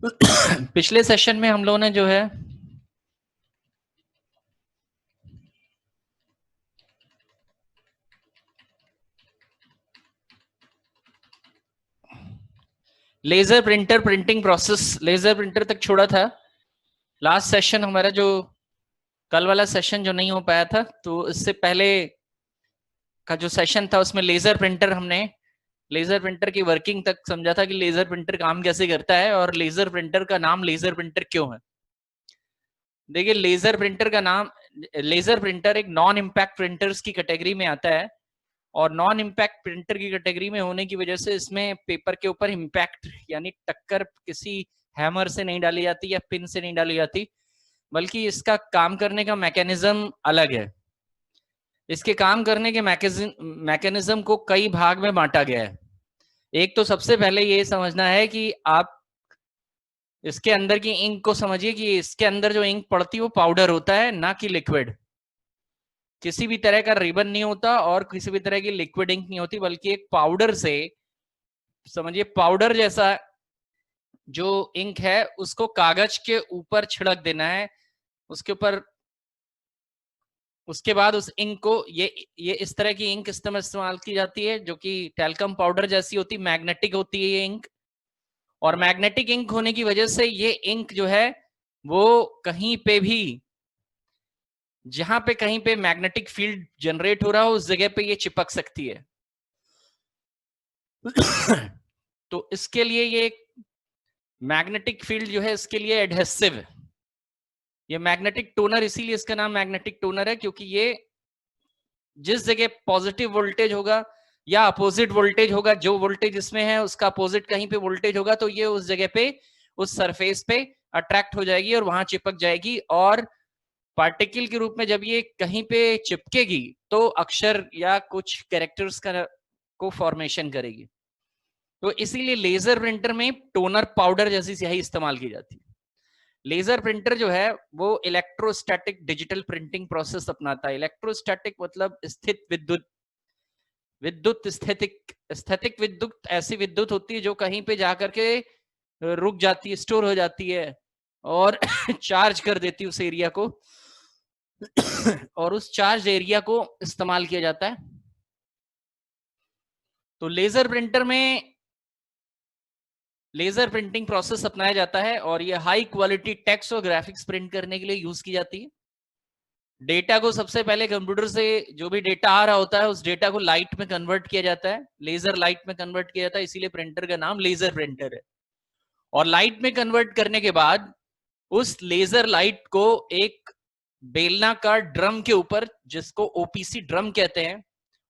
पिछले सेशन में हम लोगों ने जो है laser printer printing process laser printer तक छोड़ा था। लास्ट सेशन हमारा जो कल वाला सेशन जो नहीं हो पाया था, तो इससे पहले का जो सेशन था उसमें लेजर प्रिंटर हमने लेजर प्रिंटर की वर्किंग तक समझा था कि लेजर प्रिंटर काम कैसे करता है और लेजर प्रिंटर का नाम लेजर प्रिंटर क्यों है। देखिए, लेजर प्रिंटर का नाम लेजर प्रिंटर एक नॉन इम्पैक्ट प्रिंटर्स की कैटेगरी में आता है और नॉन इम्पैक्ट प्रिंटर की कैटेगरी में होने की वजह से इसमें पेपर के ऊपर इम्पैक्ट यानी टक्कर किसी हैमर से नहीं डाली जाती या पिन से नहीं डाली जाती, बल्कि इसका काम करने का मैकेनिज्म अलग है। इसके काम करने के मैकेनिज्म को कई भाग में बांटा गया है। एक तो सबसे पहले ये समझना है कि आप इसके अंदर की इंक को समझिए कि इसके अंदर जो इंक पड़ती है वो पाउडर होता है, ना कि लिक्विड। किसी भी तरह का रिबन नहीं होता और किसी भी तरह की लिक्विड इंक नहीं होती, बल्कि एक पाउडर से समझिए पाउडर जैसा जो इंक है उसको कागज के ऊपर छिड़क देना है। उसके ऊपर उसके बाद उस इंक को ये इस तरह की इंक इस्तेमाल की जाती है जो कि टेल्कम पाउडर जैसी होती, मैग्नेटिक होती है ये इंक। और मैग्नेटिक इंक होने की वजह से ये इंक जो है वो कहीं पे भी जहां पे कहीं पे मैग्नेटिक फील्ड जनरेट हो रहा हो उस जगह पे ये चिपक सकती है। तो इसके लिए ये मैग्नेटिक फील्ड जो है इसके लिए एडहेसिव है। ये मैग्नेटिक टोनर इसीलिए इसका नाम मैग्नेटिक टोनर है क्योंकि ये जिस जगह पॉजिटिव वोल्टेज होगा या अपोजिट वोल्टेज होगा, जो वोल्टेज इसमें है उसका अपोजिट कहीं पे वोल्टेज होगा, तो ये उस जगह पे उस सरफेस पे अट्रैक्ट हो जाएगी और वहां चिपक जाएगी। और पार्टिकल के रूप में जब ये कहीं पे चिपकेगी तो अक्षर या कुछ कैरेक्टर्स का को फॉर्मेशन करेगी। तो इसीलिए लेजर प्रिंटर में टोनर पाउडर जैसी स्याही इस्तेमाल की जाती है। लेजर प्रिंटर जो है वो इलेक्ट्रोस्टैटिक डिजिटल प्रिंटिंग प्रोसेस अपनाता है। इलेक्ट्रोस्टैटिक मतलब स्थित विद्युत, विद्युत स्थैतिक। स्थैतिक विद्युत ऐसी विद्युत होती है जो कहीं पे जाकर के रुक जाती है, स्टोर हो जाती है और चार्ज कर देती है उस एरिया को और उस चार्ज एरिया को इस्तेमाल किया जाता है। तो लेजर प्रिंटिंग प्रोसेस अपनाया जाता है और ये हाई क्वालिटी टेक्स्ट और ग्राफिक्स प्रिंट करने के लिए यूज की जाती है। डेटा को सबसे पहले कंप्यूटर से जो भी डेटा आ रहा होता है उस डेटा को लाइट में कन्वर्ट किया जाता है, लेजर लाइट में कन्वर्ट किया जाता है, इसीलिए प्रिंटर का नाम लेजर प्रिंटर है। और लाइट में कन्वर्ट करने के बाद उस लेजर लाइट को एक बेलनाकार ड्रम के ऊपर, जिसको ओपीसी ड्रम कहते हैं,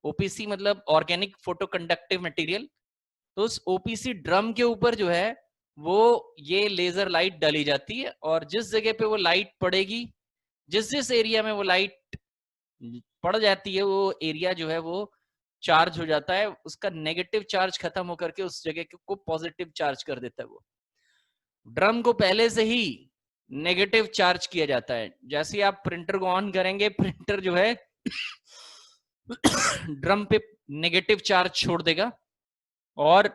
ओपीसी मतलब ऑर्गेनिक फोटो कंडक्टिव मटेरियल, तो उस ओपीसी ड्रम के ऊपर जो है वो ये लेजर लाइट डाली जाती है और जिस जगह पे वो लाइट पड़ेगी, जिस जिस एरिया में वो लाइट पड़ जाती है, वो एरिया जो है वो चार्ज हो जाता है। उसका नेगेटिव चार्ज खत्म होकर के उस जगह को पॉजिटिव चार्ज कर देता है। वो ड्रम को पहले से ही नेगेटिव चार्ज किया जाता है। जैसे ही आप प्रिंटर को ऑन करेंगे, प्रिंटर जो है ड्रम पे नेगेटिव चार्ज छोड़ देगा और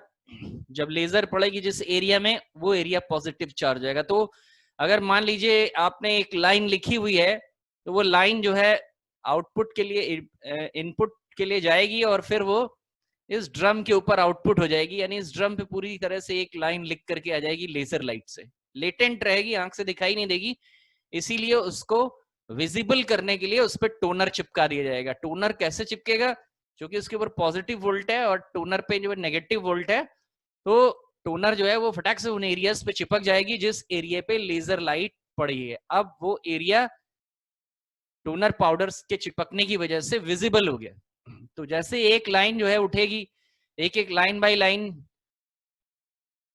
जब लेजर पड़ेगी जिस एरिया में, वो एरिया पॉजिटिव चार्ज हो जाएगा। तो अगर मान लीजिए आपने एक लाइन लिखी हुई है, तो वो लाइन जो है आउटपुट के लिए इनपुट के लिए जाएगी और फिर वो इस ड्रम के ऊपर आउटपुट हो जाएगी, यानी इस ड्रम पे पूरी तरह से एक लाइन लिख करके आ जाएगी लेजर लाइट से। लेटेंट रहेगी, आंख से दिखाई नहीं देगी, इसीलिए उसको विजिबल करने के लिए उस पर टोनर चिपका दिया जाएगा। टोनर कैसे चिपकेगा? क्योंकि उसके ऊपर पॉजिटिव वोल्ट है और टोनर पे जो नेगेटिव वोल्ट है, तो टोनर जो है वो फटाक से उन एरियाज पे चिपक जाएगी जिस एरिया पे लेजर लाइट पड़ी है। अब वो एरिया टोनर पाउडर के चिपकने की वजह से विजिबल हो गया। तो जैसे एक लाइन जो है उठेगी, एक एक लाइन बाय लाइन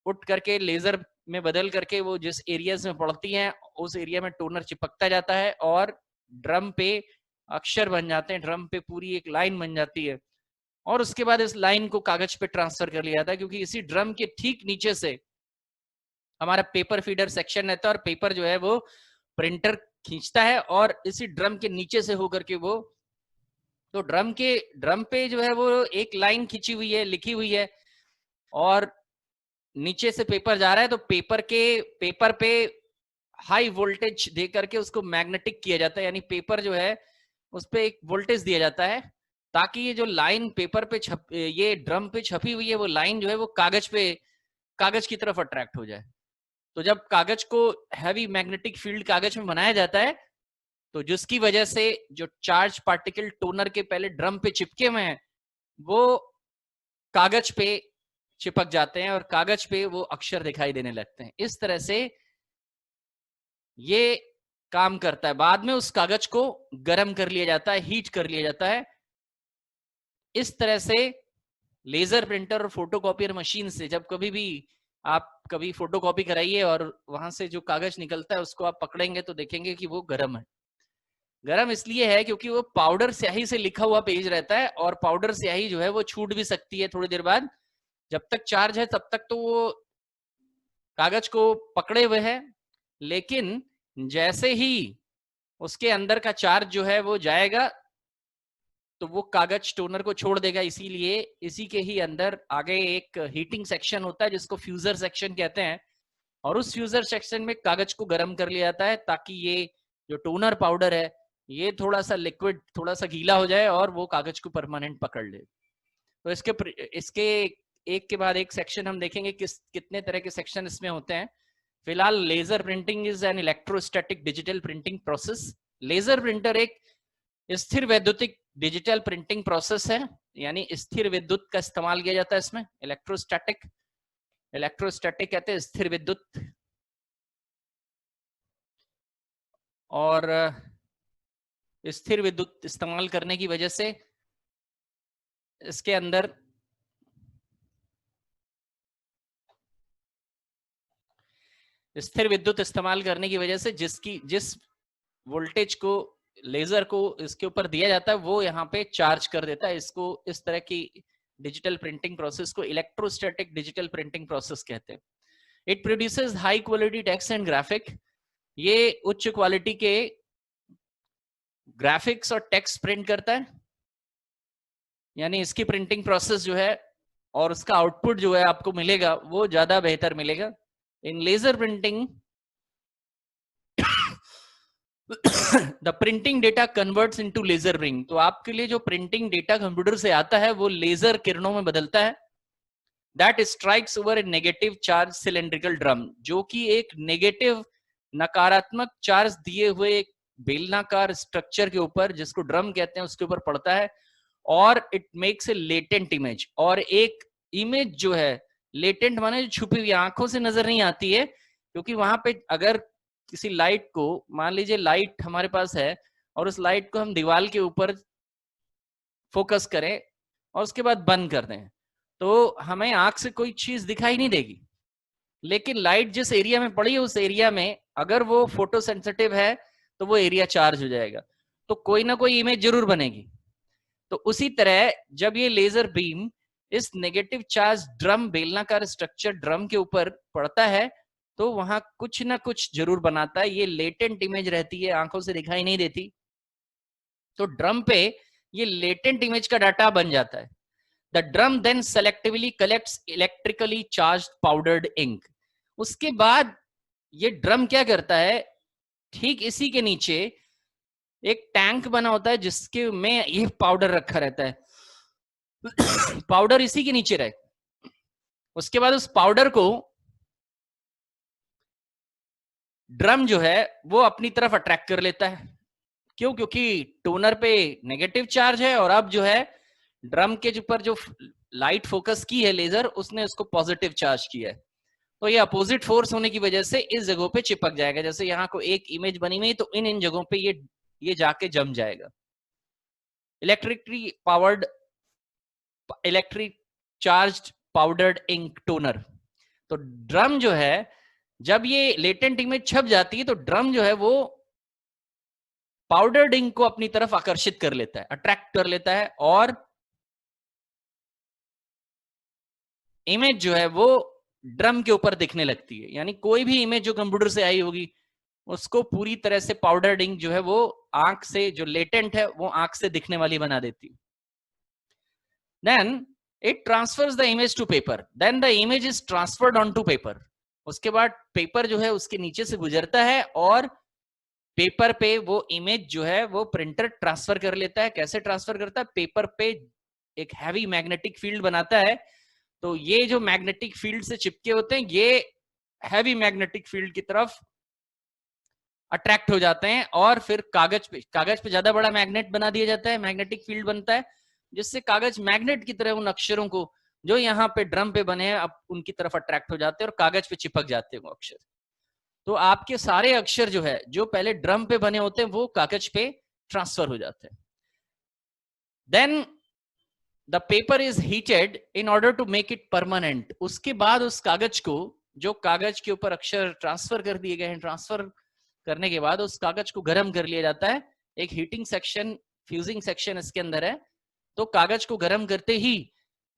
उठ करके लेजर में बदल करके वो जिस एरियाज में पड़ती हैं उस एरिया में टोनर चिपकता जाता है और ड्रम पे अक्षर बन जाते हैं, ड्रम पे पूरी एक लाइन बन जाती है और उसके बाद इस लाइन को कागज पे ट्रांसफर कर लिया जाता है। क्योंकि इसी ड्रम के ठीक नीचे से हमारा पेपर फीडर सेक्शन रहता है और पेपर जो है वो प्रिंटर खींचता है और इसी ड्रम के नीचे से होकर के वो, तो ड्रम पे जो है वो एक लाइन खींची हुई है, लिखी हुई है और नीचे से पेपर जा रहा है तो पेपर पे हाई वोल्टेज दे करके उसको मैग्नेटिक किया जाता है, यानी पेपर जो है उस पे एक वोल्टेज दिया जाता है ताकि ये जो लाइन पेपर पे ये ड्रम पे छपी हुई है वो लाइन जो है वो कागज की तरफ अट्रैक्ट हो जाए। तो जब कागज को हैवी मैग्नेटिक फील्ड कागज में बनाया जाता है तो जिसकी वजह से जो चार्ज पार्टिकल टोनर के पहले ड्रम पे चिपके हुए हैं वो कागज पे चिपक जाते हैं और कागज पे वो अक्षर दिखाई देने लगते हैं। इस तरह से ये काम करता है। बाद में उस कागज को गर्म कर लिया जाता है, हीट कर लिया जाता है। इस तरह से लेजर प्रिंटर और फोटोकॉपियर मशीन से जब कभी भी आप कभी फोटोकॉपी कराइए और वहां से जो कागज निकलता है उसको आप पकड़ेंगे तो देखेंगे कि वो गर्म है। गर्म इसलिए है क्योंकि वो पाउडर स्याही से लिखा हुआ पेज रहता है और पाउडर स्याही जो है वो छूट भी सकती है थोड़ी देर बाद। जब तक चार्ज है तब तक तो वो कागज को पकड़े हुए है, लेकिन जैसे ही उसके अंदर का चार्ज जो है वो जाएगा तो वो कागज टोनर को छोड़ देगा। इसीलिए इसी के ही अंदर आगे एक हीटिंग सेक्शन होता है जिसको फ्यूजर सेक्शन कहते हैं और उस फ्यूजर सेक्शन में कागज को गर्म कर लिया जाता है ताकि ये जो टोनर पाउडर है ये थोड़ा सा लिक्विड, थोड़ा सा गीला हो जाए और वो कागज को परमानेंट पकड़ ले। तो इसके एक के बाद एक सेक्शन हम देखेंगे कितने तरह के सेक्शन इसमें होते हैं। फिलहाल laser printing is an electrostatic digital printing process. Laser printer एक स्थिर वैद्युतिक डिजिटल प्रिंटिंग प्रोसेस है, यानी स्थिर विद्युत का इस्तेमाल किया जाता है इसमें। इलेक्ट्रोस्टैटिक कहते हैं स्थिर विद्युत। और स्थिर विद्युत इस्तेमाल करने की वजह से इसके अंदर स्थिर विद्युत इस्तेमाल करने की वजह से जिस वोल्टेज को लेजर को इसके ऊपर दिया जाता है वो यहाँ पे चार्ज कर देता है। इसको इस तरह की डिजिटल प्रिंटिंग प्रोसेस को इलेक्ट्रोस्टैटिक डिजिटल प्रिंटिंग प्रोसेस कहते हैं। It produces high quality text and graphic. ये उच्च क्वालिटी के ग्राफिक्स और टेक्स्ट प्रिंट करता है, यानी इसकी प्रिंटिंग प्रोसेस जो है और उसका आउटपुट जो है आपको मिलेगा वो ज्यादा बेहतर मिलेगा। In laser printing the printing data converts into laser ring. तो आपके लिए जो प्रिंटिंग डेटा कंप्यूटर से आता है वो लेजर किरणों में बदलता है। That strikes over A negative charge cylindrical drum, जो कि एक नेगेटिव नकारात्मक चार्ज दिए हुए एक बेलनाकार स्ट्रक्चर के ऊपर, जिसको ड्रम कहते हैं, उसके ऊपर पड़ता है और it makes a latent image. और एक इमेज जो है लेटेंट माने जो छुपी हुई, आंखों से नजर नहीं आती है, क्योंकि वहां पे अगर किसी लाइट को, मान लीजिए लाइट हमारे पास है और उस लाइट को हम दीवार के ऊपर फोकस करें और उसके बाद बंद कर दें तो हमें आंख से कोई चीज दिखाई नहीं देगी। लेकिन लाइट जिस एरिया में पड़ी है उस एरिया में अगर वो फोटो सेंसिटिव है तो वो एरिया चार्ज हो जाएगा, तो कोई ना कोई इमेज जरूर बनेगी। तो उसी तरह जब ये लेजर बीम इस नेगेटिव चार्ज ड्रम बेलनाकार स्ट्रक्चर ड्रम के ऊपर पड़ता है तो वहां कुछ ना कुछ जरूर बनाता है। ये लेटेंट इमेज रहती है, आंखों से दिखाई नहीं देती। तो ड्रम पे ये लेटेंट इमेज का डाटा बन जाता है। The drum then selectively collects electrically charged powdered ink. उसके बाद ये ड्रम क्या करता है, ठीक इसी के नीचे एक टैंक बना होता है जिसके में ये पाउडर रखा रहता है। पाउडर इसी के नीचे रहे। उसके बाद उस पाउडर को ड्रम जो है वो अपनी तरफ अट्रैक्ट कर लेता है। क्यों? क्योंकि टोनर पे नेगेटिव चार्ज है और अब जो है ड्रम के ऊपर जो लाइट फोकस की है लेजर, उसने उसको पॉजिटिव चार्ज किया है। तो ये अपोजिट फोर्स होने की वजह से इस जगहों पे चिपक जाएगा। जैसे यहाँ को एक इमेज बनी हुई तो इन जगहों पे ये जाके जम जाएगा। Electric charged powdered ink toner. तो ड्रम जो है जब ये लेटेंट इमेज छप जाती है तो ड्रम जो है वो पाउडर्ड इंक को अपनी तरफ आकर्षित कर लेता है, अट्रैक्ट कर लेता है और इमेज जो है वो ड्रम के ऊपर दिखने लगती है। यानी कोई भी इमेज जो कंप्यूटर से आई होगी उसको पूरी तरह से पाउडर्ड इंक जो है वो आंख से, जो लेटेंट है वो आंख से दिखने वाली बना देती है। Then it transfers the image to paper, then the image is transferred on to paper. उसके बाद पेपर जो है उसके नीचे से गुजरता है और पेपर पे वो इमेज जो है वो प्रिंटर ट्रांसफर कर लेता है। कैसे ट्रांसफर करता है? पेपर पे एक हैवी मैग्नेटिक फील्ड बनाता है, तो ये जो मैग्नेटिक फील्ड से चिपके होते हैं ये हैवी मैग्नेटिक फील्ड की तरफ अट्रैक्ट हो जाते हैं और फिर कागज पे ज्यादा बड़ा मैग्नेट बना दिया जाता है, मैग्नेटिक फील्ड बनता है, जिससे कागज मैग्नेट की तरह उन अक्षरों को जो यहाँ पे ड्रम पे बने हैं अब उनकी तरफ अट्रैक्ट हो जाते हैं और कागज पे चिपक जाते हैं वो अक्षर। तो आपके सारे अक्षर जो है जो पहले ड्रम पे बने होते हैं वो कागज पे ट्रांसफर हो जाते हैं। Then the paper is heated in order to make it permanent. उसके बाद उस कागज को, जो कागज के ऊपर अक्षर ट्रांसफर कर दिए गए हैं, ट्रांसफर करने के बाद उस कागज को गर्म कर लिया जाता है। एक हीटिंग सेक्शन, फ्यूजिंग सेक्शन इसके अंदर है। तो कागज को गर्म करते ही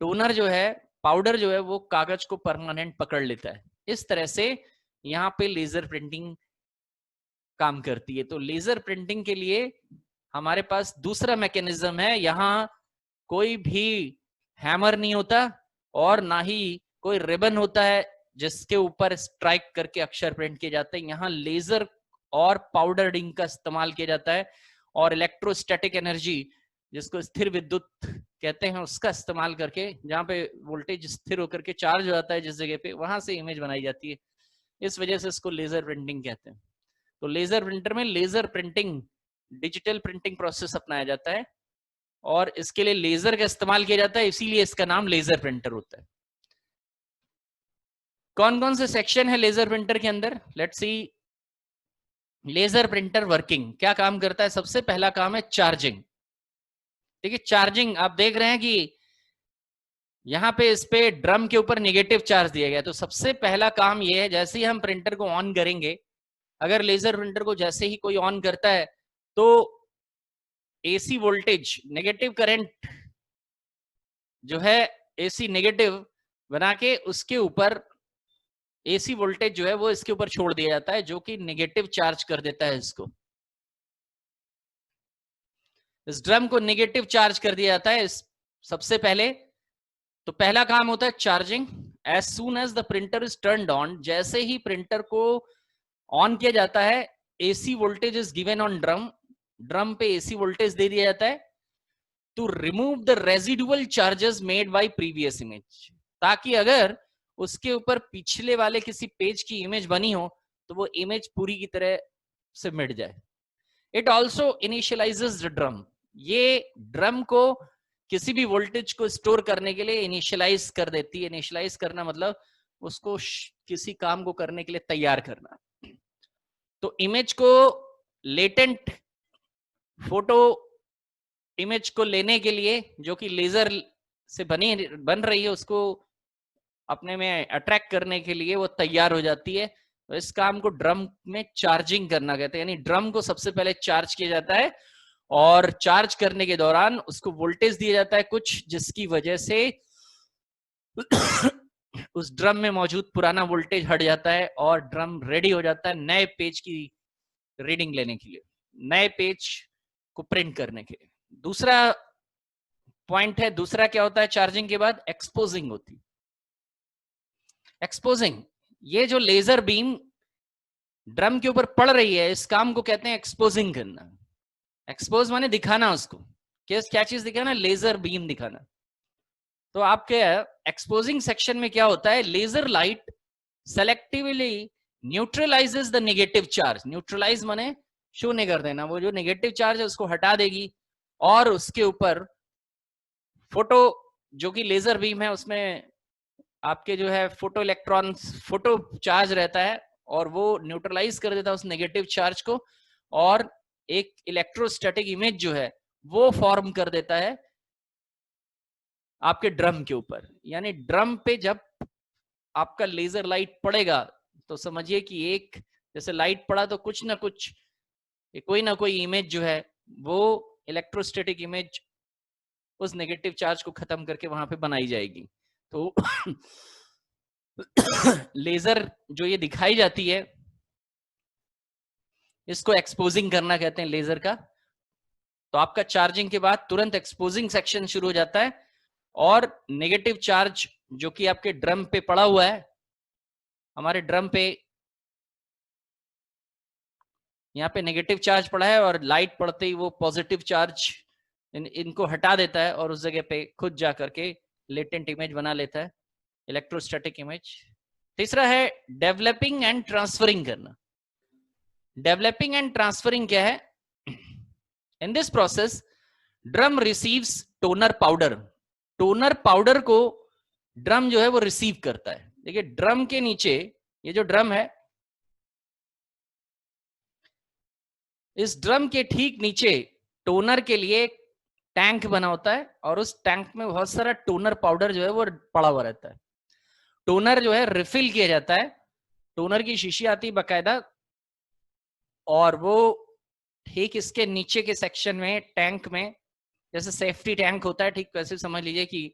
टोनर जो है, पाउडर जो है वो कागज को परमानेंट पकड़ लेता है। इस तरह से यहाँ पे लेजर प्रिंटिंग काम करती है। तो लेजर प्रिंटिंग के लिए हमारे पास दूसरा मैकेनिज्म है, यहाँ कोई भी हैमर नहीं होता और ना ही कोई रिबन होता है जिसके ऊपर स्ट्राइक करके अक्षर प्रिंट किए जाते हैं। यहाँ लेजर और पाउडर इंक का इस्तेमाल किया जाता है और इलेक्ट्रोस्टैटिक एनर्जी, जिसको स्थिर विद्युत कहते हैं, उसका इस्तेमाल करके, जहाँ पे वोल्टेज स्थिर होकर के चार्ज हो जाता है जिस जगह पे, वहां से इमेज बनाई जाती है। इस वजह से इसको लेजर प्रिंटिंग कहते हैं। तो लेजर प्रिंटर में laser printing, digital printing process अपनाया जाता है और इसके लिए लेजर का इस्तेमाल किया जाता है, इसीलिए इसका नाम लेजर प्रिंटर होता है। कौन कौन से सेक्शन है लेजर प्रिंटर के अंदर? Let's see. Laser printer working क्या काम करता है? सबसे पहला काम है चार्जिंग। देखिए चार्जिंग, आप देख रहे हैं कि यहाँ पे इस पे ड्रम के ऊपर नेगेटिव चार्ज दिया गया। तो सबसे पहला काम ये है, जैसे ही हम प्रिंटर को ऑन करेंगे, अगर लेजर प्रिंटर को जैसे ही कोई ऑन करता है तो एसी वोल्टेज, नेगेटिव करंट जो है एसी नेगेटिव बना के उसके ऊपर एसी वोल्टेज जो है वो इसके ऊपर छोड़ दिया जाता है, जो कि नेगेटिव चार्ज कर देता है इसको। इस ड्रम को नेगेटिव चार्ज कर दिया जाता है सबसे पहले। तो पहला काम होता है charging. As soon as the printer is turned on, जैसे ही प्रिंटर को ऑन किया जाता है, AC voltage is given on drum, drum पे एसी वोल्टेज दे दिया जाता है to remove the residual charges made by previous image, ताकि अगर उसके ऊपर पिछले वाले किसी पेज की इमेज बनी हो तो वो इमेज पूरी की तरह से मिट जाए। It also initialises the drum, ये ड्रम को किसी भी वोल्टेज को स्टोर करने के लिए इनिशियलाइज कर देती है। इनिशियलाइज करना मतलब उसको किसी काम को करने के लिए तैयार करना। तो इमेज को, लेटेंट फोटो इमेज को लेने के लिए, जो कि लेजर से बन रही है, उसको अपने में अट्रैक्ट करने के लिए वो तैयार हो जाती है। तो इस काम को ड्रम में चार्जिंग करना कहते हैं, यानी ड्रम को सबसे पहले चार्ज किया जाता है और चार्ज करने के दौरान उसको वोल्टेज दिया जाता है कुछ, जिसकी वजह से उस ड्रम में मौजूद पुराना वोल्टेज हट जाता है और ड्रम रेडी हो जाता है नए पेज की रीडिंग लेने के लिए, नए पेज को प्रिंट करने के लिए। दूसरा पॉइंट है, दूसरा क्या होता है चार्जिंग के बाद? एक्सपोजिंग होती है। एक्सपोजिंग, ये जो लेजर बीम ड्रम के ऊपर पड़ रही है, इस काम को कहते हैं एक्सपोजिंग करना। एक्सपोज माने दिखाना उसको, क्या चीज दिखाना? लेजर बीम दिखाना। तो आपके एक्सपोजिंग सेक्शन में क्या होता है? Laser light selectively neutralises the negative charge. Neutralise माने शून्य कर देना, वो जो नेगेटिव चार्ज है उसको हटा देगी और उसके ऊपर फोटो, जो कि लेजर बीम है, उसमें आपके जो है फोटो इलेक्ट्रॉन्स, फोटो चार्ज रहता है और वो न्यूट्रलाइज कर देता है उस नेगेटिव चार्ज को और एक इलेक्ट्रोस्टैटिक इमेज जो है वो फॉर्म कर देता है आपके ड्रम के ऊपर। यानी ड्रम पे जब आपका लेजर लाइट पड़ेगा तो समझिए कि एक जैसे लाइट पड़ा तो कुछ ना कुछ, कोई ना कोई इमेज जो है वो इलेक्ट्रोस्टैटिक इमेज उस नेगेटिव चार्ज को खत्म करके वहां पे बनाई जाएगी। तो लेजर जो ये दिखाई जाती है इसको एक्सपोजिंग करना कहते हैं लेजर का। तो आपका चार्जिंग के बाद तुरंत एक्सपोजिंग सेक्शन शुरू हो जाता है और नेगेटिव चार्ज जो कि आपके ड्रम पे पड़ा हुआ है, हमारे ड्रम पे यहाँ पे नेगेटिव चार्ज पड़ा है और लाइट पड़ते ही वो पॉजिटिव चार्ज इनको हटा देता है और उस जगह पे खुद जा करके लेटेंट इमेज बना लेता है, इलेक्ट्रोस्टैटिक इमेज। तीसरा है डेवलपिंग एंड ट्रांसफरिंग करना। डेवलपिंग एंड ट्रांसफरिंग क्या है? In this process drum receives toner powder. Toner powder को ड्रम जो है वो रिसीव करता है। देखिए ड्रम के नीचे, ये जो ड्रम है, इस ड्रम के ठीक नीचे टोनर के लिए टैंक बना होता है और उस टैंक में बहुत सारा टोनर पाउडर जो है वो पड़ा हुआ रहता है। टोनर जो है रिफिल किया जाता है, टोनर की शीशी आती है बाकायदा, और वो ठीक इसके नीचे के सेक्शन में टैंक में, जैसे सेफ्टी टैंक होता है, ठीक वैसे समझ लीजिए कि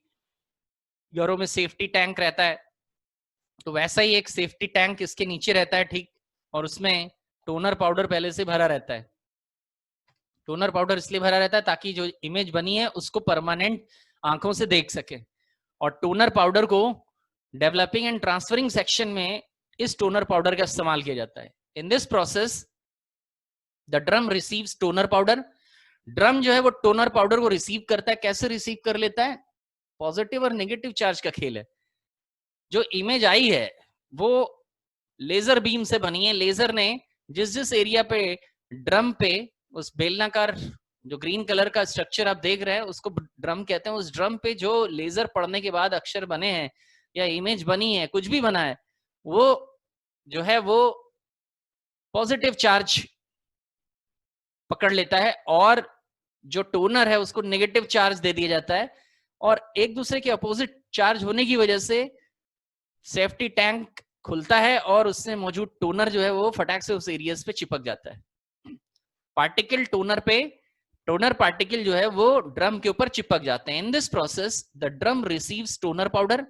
घरों में सेफ्टी टैंक रहता है, तो वैसा ही एक सेफ्टी टैंक इसके नीचे रहता है ठीक, और उसमें टोनर पाउडर पहले से भरा रहता है। टोनर पाउडर इसलिए भरा रहता है ताकि जो इमेज बनी है उसको परमानेंट आंखों से देख सके। और टोनर पाउडर को डेवलपिंग एंड ट्रांसफरिंग सेक्शन में इस टोनर पाउडर का इस्तेमाल किया जाता है। In this process the drum receives toner powder. Drum जो है वो टोनर पाउडर को रिसीव करता है। कैसे रिसीव कर लेता है? पॉजिटिव और नेगेटिव चार्ज का खेल है। जो इमेज आई है वो लेजर बीम से बनी है। लेजर ने जिस जिस एरिया पे ड्रम पे उस बेलनाकार जो ग्रीन कलर का स्ट्रक्चर आप देख रहे हैं उसको ड्रम कहते हैं, उस ड्रम पे जो लेजर पड़ने के बाद अक्षर बने हैं या इमेज बनी है, कुछ भी बना है, वो जो है वो पॉजिटिव चार्ज पकड़ लेता है और जो टोनर है उसको नेगेटिव चार्ज दे दिया जाता है, और एक दूसरे के अपोजिट चार्ज होने की वजह से सेफ्टी टैंक खुलता है और उसमें मौजूद टोनर जो है वो फटाक से उस एरियाज पे चिपक जाता है। पार्टिकल टोनर पे, टोनर पार्टिकल जो है वो ड्रम के ऊपर चिपक जाते हैं। In this process the drum receives toner powder.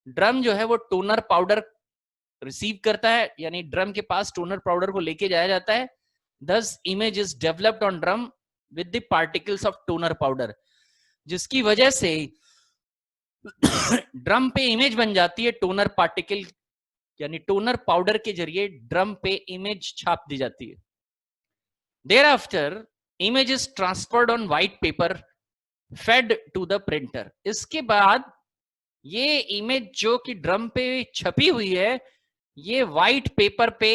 Drum जो है वो टोनर पाउडर रिसीव करता है, यानी ड्रम के पास टोनर पाउडर को लेके जाया जाता है। Thus image is developed on drum with the particles of toner powder, जिसकी वजह से ड्रम पे इमेज बन जाती है टोनर पार्टिकल, यानी टोनर पाउडर के जरिए ड्रम पे इमेज छाप दी जाती है। Thereafter image is transferred on white paper fed to the printer। इसके बाद ये इमेज जो कि ड्रम पे छपी हुई है, ये व्हाइट पेपर पे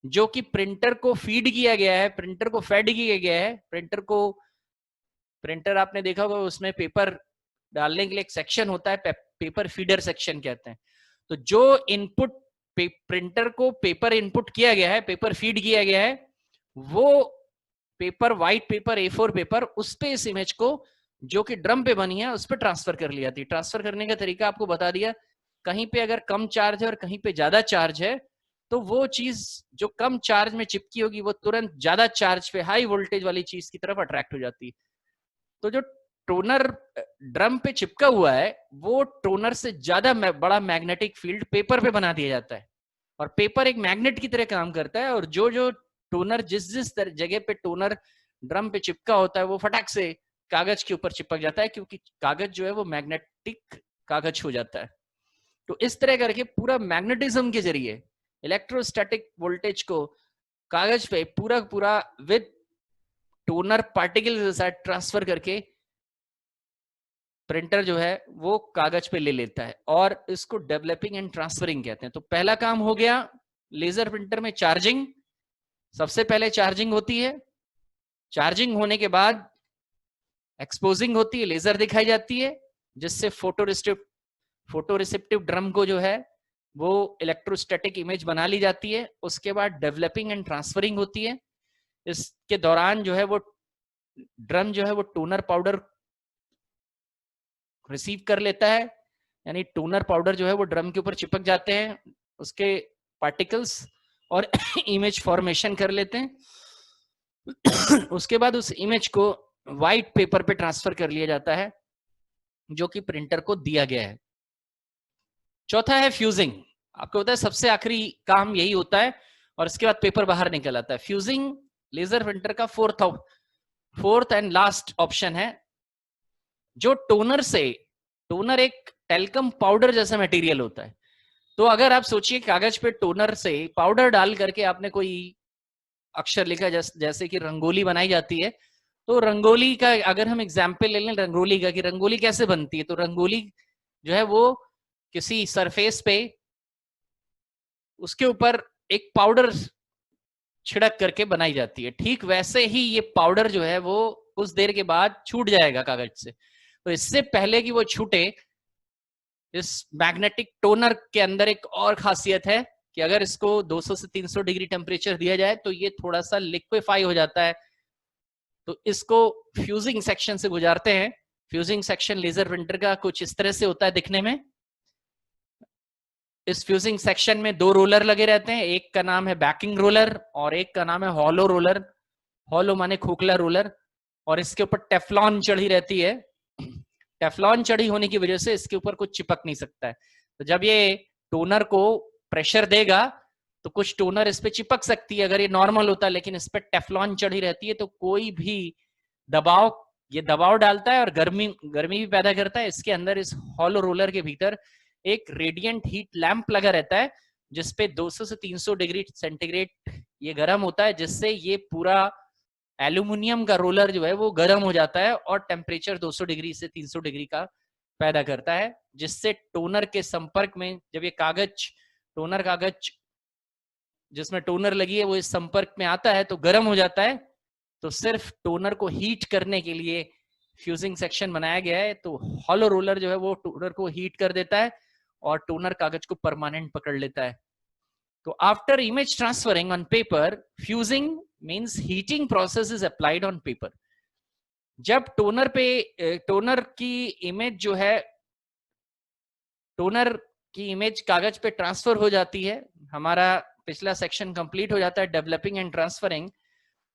जो कि प्रिंटर को फीड किया गया है, प्रिंटर को फेड किया गया है। प्रिंटर आपने देखा होगा उसमें पेपर डालने के लिए एक सेक्शन होता है, पेपर फीडर सेक्शन कहते हैं। तो जो इनपुट प्रिंटर को पेपर इनपुट किया गया है, पेपर फीड किया गया है, वो paper, white paper, A4 paper, उस पे इस इमेज को जो कि ड्रम पे बनी है उस पे ट्रांसफर कर लिया थी। ट्रांसफर करने का तरीका आपको बता दिया। कहीं पे अगर कम चार्ज है और कहीं पे ज्यादा चार्ज है, तो वो चीज जो कम चार्ज में चिपकी होगी वो तुरंत ज्यादा चार्ज पे, हाई वोल्टेज वाली चीज की तरफ अट्रैक्ट हो जाती है। तो जो टोनर ड्रम पे चिपका हुआ है वो टोनर से ज्यादा बड़ा मैग्नेटिक फील्ड पेपर पे बना दिया जाता है, और पेपर एक मैग्नेट की तरह काम करता है, और जो जो टोनर जिस जिस जगह पे टोनर ड्रम पे चिपका होता है वो फटाक से कागज के ऊपर चिपक जाता है, क्योंकि कागज जो है वो मैग्नेटिक कागज हो जाता है। तो इस तरह करके पूरा मैग्नेटिज्म के जरिए इलेक्ट्रोस्टैटिक वोल्टेज को कागज पे पूरा पूरा विद टोनर पार्टिकल के साथ ट्रांसफर करके प्रिंटर जो है वो कागज पे ले लेता है, और इसको डेवलपिंग एंड ट्रांसफरिंग कहते हैं। तो पहला काम हो गया लेजर प्रिंटर में चार्जिंग। सबसे पहले चार्जिंग होती है, चार्जिंग होने के बाद एक्सपोजिंग होती है, लेजर दिखाई जाती है, जिससे फोटोरिसेप्टिव ड्रम को जो है वो इलेक्ट्रोस्टैटिक इमेज बना ली जाती है। उसके बाद डेवलपिंग एंड ट्रांसफरिंग होती है। इसके दौरान जो है वो ड्रम जो है वो टोनर पाउडर रिसीव कर लेता है, यानी टोनर पाउडर जो है वो ड्रम के ऊपर चिपक जाते हैं उसके पार्टिकल्स, और इमेज फॉर्मेशन कर लेते हैं। उसके बाद उस इमेज को व्हाइट पेपर पे ट्रांसफर कर लिया जाता है जो कि प्रिंटर को दिया गया है। चौथा है फ्यूजिंग। आपको पता है सबसे आखिरी काम यही होता है, और इसके बाद पेपर बाहर निकल आता है। फ्यूजिंग लेजर प्रिंटर का फोर्थ एंड लास्ट ऑप्शन है। जो टोनर से टोनर एक टेल्कम पाउडर जैसा मटेरियल होता है। तो अगर आप सोचिए कागज पे टोनर से पाउडर डाल करके आपने कोई अक्षर लिखा, जैसे कि रंगोली बनाई जाती है, तो रंगोली का अगर हम एग्जाम्पल ले लें रंगोली का, कि रंगोली कैसे बनती है, तो रंगोली जो है वो किसी सरफेस पे उसके ऊपर एक पाउडर छिड़क करके बनाई जाती है। ठीक वैसे ही ये पाउडर जो है वो कुछ देर के बाद छूट जाएगा कागज से। तो इससे पहले कि वो छूटे, इस मैग्नेटिक टोनर के अंदर एक और खासियत है कि अगर इसको 200 से 300 डिग्री टेम्परेचर दिया जाए तो ये थोड़ा सा लिक्विफाई हो जाता है। तो इसको फ्यूजिंग सेक्शन से गुजारते हैं। फ्यूजिंग सेक्शन लेजर प्रिंटर का कुछ इस तरह से होता है दिखने में। इस फ्यूजिंग सेक्शन में 2 रोलर लगे रहते हैं, एक का नाम है बैकिंग रोलर और एक का नाम है हॉलो रोलर। हॉलो माने खोखला रोलर। और इसके ऊपर टेफ्लॉन चढ़ी रहती है। टेफ्लॉन चढ़ी होने की वजह से इसके ऊपर कुछ चिपक नहीं सकता है। तो जब ये टोनर को प्रेशर देगा तो कुछ टोनर इस पे चिपक सकती है अगर ये नॉर्मल होता है, लेकिन इस पे टेफ्लॉन चढ़ी रहती है तो कोई भी दबाव, ये दबाव डालता है और गर्मी भी पैदा करता है। इसके अंदर इस हॉलो रोलर के भीतर एक रेडिएंट हीट लैंप लगा रहता है जिसपे 200 से 300 डिग्री सेंटीग्रेड ये गर्म होता है, जिससे ये पूरा एल्यूमिनियम का रोलर जो है वो गर्म हो जाता है और टेम्परेचर 200 डिग्री से 300 डिग्री का पैदा करता है, जिससे टोनर के संपर्क में जब ये कागज, टोनर कागज जिसमें टोनर लगी है वो इस संपर्क में आता है तो गर्म हो जाता है। तो सिर्फ टोनर को हीट करने के लिए फ्यूजिंग सेक्शन बनाया गया है। तो हॉलो रोलर जो है वो टोनर को हीट कर देता है और टोनर कागज को परमानेंट पकड़ लेता है। तो after image transferring on paper, fusing means heating process is applied on paper. जब टोनर पे टोनर की इमेज जो है, टोनर की इमेज कागज पे ट्रांसफर हो जाती है, हमारा पिछला सेक्शन कंप्लीट हो जाता है डेवलपिंग एंड ट्रांसफरिंग,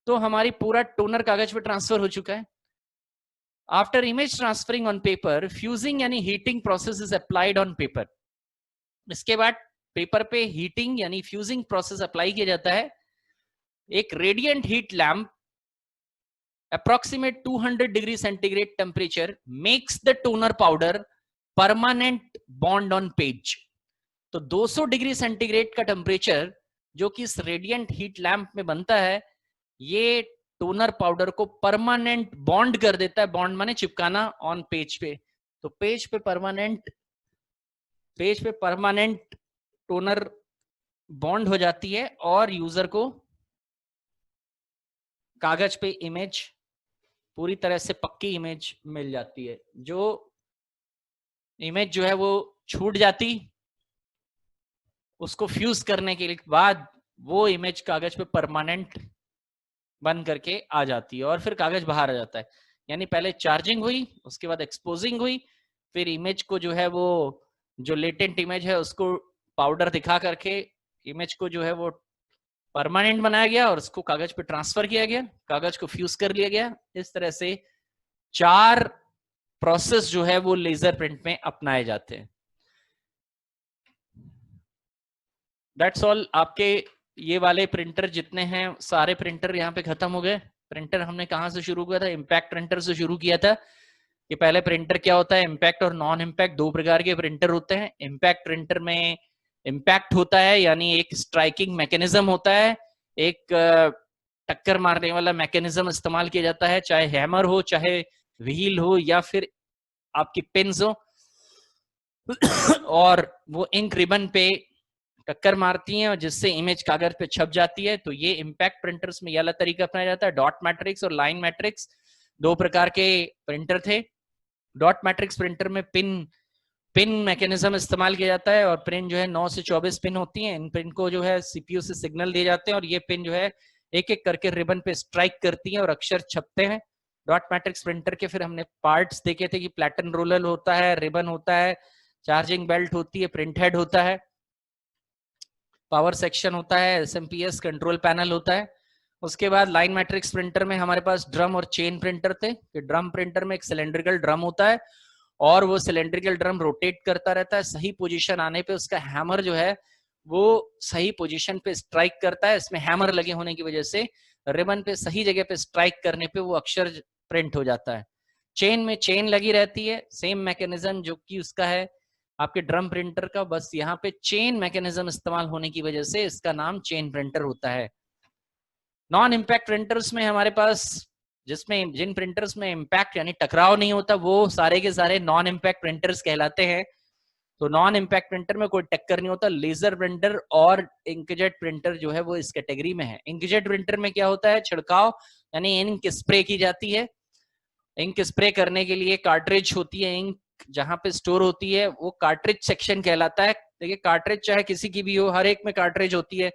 तो हमारी पूरा टोनर कागज पे ट्रांसफर हो चुका है। After image transferring on paper, fusing यानी heating process is applied on paper. इसके बाद पेपर पे हीटिंग यानी फ्यूजिंग प्रोसेस अप्लाई किया जाता है। एक radiant heat lamp approximate 200 degree centigrade temperature makes the toner powder permanent bond on page। तो 200 डिग्री सेंटीग्रेड का टेम्परेचर जो कि इस रेडिएंट हीट लैंप में बनता है, ये टोनर पाउडर को परमानेंट बॉन्ड कर देता है। बॉन्ड माने चिपकाना ऑन पेज पे। तो पेज पे परमानेंट टोनर बॉन्ड हो जाती है और यूजर को कागज पे इमेज पूरी तरह से पक्की इमेज मिल जाती है। जो इमेज जो है वो छूट जाती, उसको फ्यूज करने के बाद वो इमेज कागज पे परमानेंट बन करके आ जाती है और फिर कागज बाहर आ जाता है। यानी पहले चार्जिंग हुई, उसके बाद एक्सपोजिंग हुई, फिर इमेज को जो है वो जो लेटेंट इमेज है उसको पाउडर दिखा करके इमेज को जो है वो परमानेंट बनाया गया और उसको कागज पे ट्रांसफर किया गया, कागज को फ्यूज कर लिया गया। इस तरह से 4 प्रोसेस जो है वो लेजर प्रिंट में अपनाए जाते हैं। That's all. आपके ये वाले प्रिंटर जितने हैं सारे प्रिंटर यहाँ पे खत्म हो गए। प्रिंटर हमने कहाँ से शुरू किया था? इम्पैक्ट प्रिंटर से शुरू किया था कि पहले प्रिंटर क्या होता है, इम्पैक्ट और नॉन इम्पैक्ट 2 प्रकार के प्रिंटर होते हैं। इम्पैक्ट प्रिंटर में इम्पैक्ट होता है यानी एक स्ट्राइकिंग मैकेनिज्म होता है, एक टक्कर मारने वाला मैकेनिज्म इस्तेमाल किया जाता है, चाहे हैमर हो, चाहे व्हील हो या फिर आपकी पिन्स हो और वो इंक रिबन पे टक्कर मारती हैं और जिससे इमेज कागज पे छप जाती है। तो ये इम्पैक्ट प्रिंटर्स में ये वाला तरीका अपनाया जाता है। डॉट मैट्रिक्स और लाइन मैट्रिक्स 2 प्रकार के प्रिंटर थे। डॉट मैट्रिक्स प्रिंटर में पिन मैकेनिज्म इस्तेमाल किया जाता है और पिन जो है 9 से 24 पिन होती हैं। इन पिन को जो है सीपीयू से सिग्नल दिए जाते हैं और ये पिन जो है एक एक करके रिबन पे स्ट्राइक करती हैं और अक्षर छपते हैं। डॉट मैट्रिक्स प्रिंटर के फिर हमने पार्ट्स देखे थे कि प्लेटन रोलर होता है, रिबन होता है, चार्जिंग बेल्ट होती है, प्रिंट हेड होता है, पावर सेक्शन होता है, एसएमपीएस कंट्रोल पैनल होता है। उसके बाद लाइन मैट्रिक्स प्रिंटर में हमारे पास ड्रम और चेन प्रिंटर थे। ड्रम प्रिंटर में एक सिलेंड्रिकल ड्रम होता है और वो सिलेंड्रिकल ड्रम रोटेट करता रहता है। सही पोजीशन आने पे उसका हैमर जो है वो सही पोजीशन पे स्ट्राइक करता है। इसमें हैमर लगे होने की वजह से रिबन पे सही जगह पे स्ट्राइक करने पे वो अक्षर प्रिंट हो जाता है। चेन में चेन लगी रहती है, सेम मैकेनिज्म जो कि उसका है आपके ड्रम प्रिंटर का, बस यहाँ पे चेन मैकेनिज्म इस्तेमाल होने की वजह से इसका नाम चेन प्रिंटर होता है। नॉन इम्पैक्ट प्रिंटर्स में हमारे पास जिसमें जिन प्रिंटर्स में इम्पैक्ट यानी टकराव नहीं होता वो सारे के सारे नॉन इम्पैक्ट प्रिंटर्स कहलाते हैं। तो नॉन इम्पैक्ट प्रिंटर में कोई टक्कर नहीं होता। लेजर प्रिंटर और इंकजेट प्रिंटर जो है वो इस कैटेगरी में है। इंकजेट प्रिंटर में क्या होता है, छिड़काव यानी इंक स्प्रे की जाती है। इंक स्प्रे करने के लिए कार्ट्रिज होती है, इंक जहां पे स्टोर होती है वो कार्ट्रिज सेक्शन कहलाता है। देखिए कार्ट्रिज चाहे किसी की भी हो, हर एक में कार्ट्रिज होती है।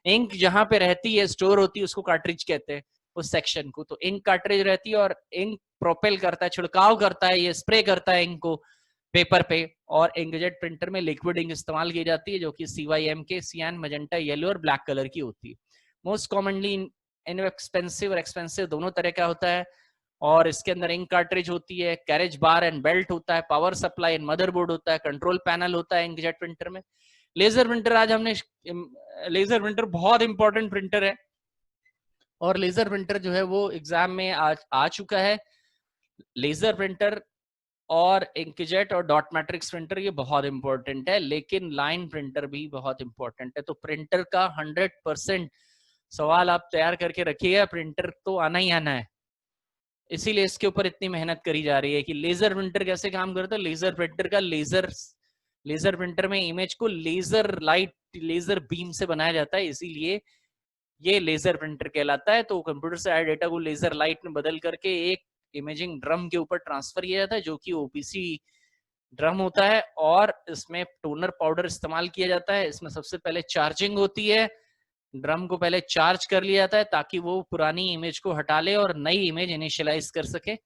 इंक जहां पे रहती है, स्टोर होती है, उसको कार्ट्रिज कहते हैं उस सेक्शन को। तो इंक कार्ट्रिज रहती है और इंक प्रोपेल करता है, छिड़काव करता है, ये स्प्रे करता है इंक को पेपर पे। और इंकजेट प्रिंटर में लिक्विड इंक इस्तेमाल की जाती है जो कि CYMK, सियान, मैजेंटा, येलो और ब्लैक कलर की होती है। मोस्ट कॉमनली इनएक्सपेंसिव और एक्सपेंसिव दोनों तरह का होता है। और इसके अंदर इंक कार्ट्रिज होती है, कैरेज बार एंड बेल्ट होता है, पावर सप्लाई एंड मदरबोर्ड होता है, कंट्रोल पैनल होता है इंकजेट प्रिंटर में। लेजर प्रिंटर आज हमने लेजर प्रिंटर बहुत इंपॉर्टेंट प्रिंटर है और लेजर प्रिंटर जो है वो एग्जाम में आ चुका है। लेजर प्रिंटर और इंकजेट और डॉट मैट्रिक्स प्रिंटर ये बहुत इंपॉर्टेंट है, लेकिन लाइन प्रिंटर भी बहुत इंपॉर्टेंट है। तो प्रिंटर का 100% सवाल आप तैयार करके रखिएगा, प्रिंटर तो आना ही आना है, इसीलिए इसके ऊपर इतनी मेहनत करी जा रही है कि लेजर प्रिंटर कैसे काम करता है। लेजर प्रिंटर का लेजर प्रिंटर में इमेज को लेजर लाइट, लेजर बीम से बनाया जाता है, इसीलिए ये लेजर प्रिंटर कहलाता है। तो कंप्यूटर से आए डेटा को लेजर लाइट में बदल करके एक इमेजिंग ड्रम के ऊपर ट्रांसफर किया जाता है जो कि OPC ड्रम होता है। और इसमें टोनर पाउडर इस्तेमाल किया जाता है। इसमें सबसे पहले चार्जिंग होती है, ड्रम को पहले चार्ज कर लिया जाता है ताकि वो पुरानी इमेज को हटा ले और नई इमेज इनिशियलाइज कर सके।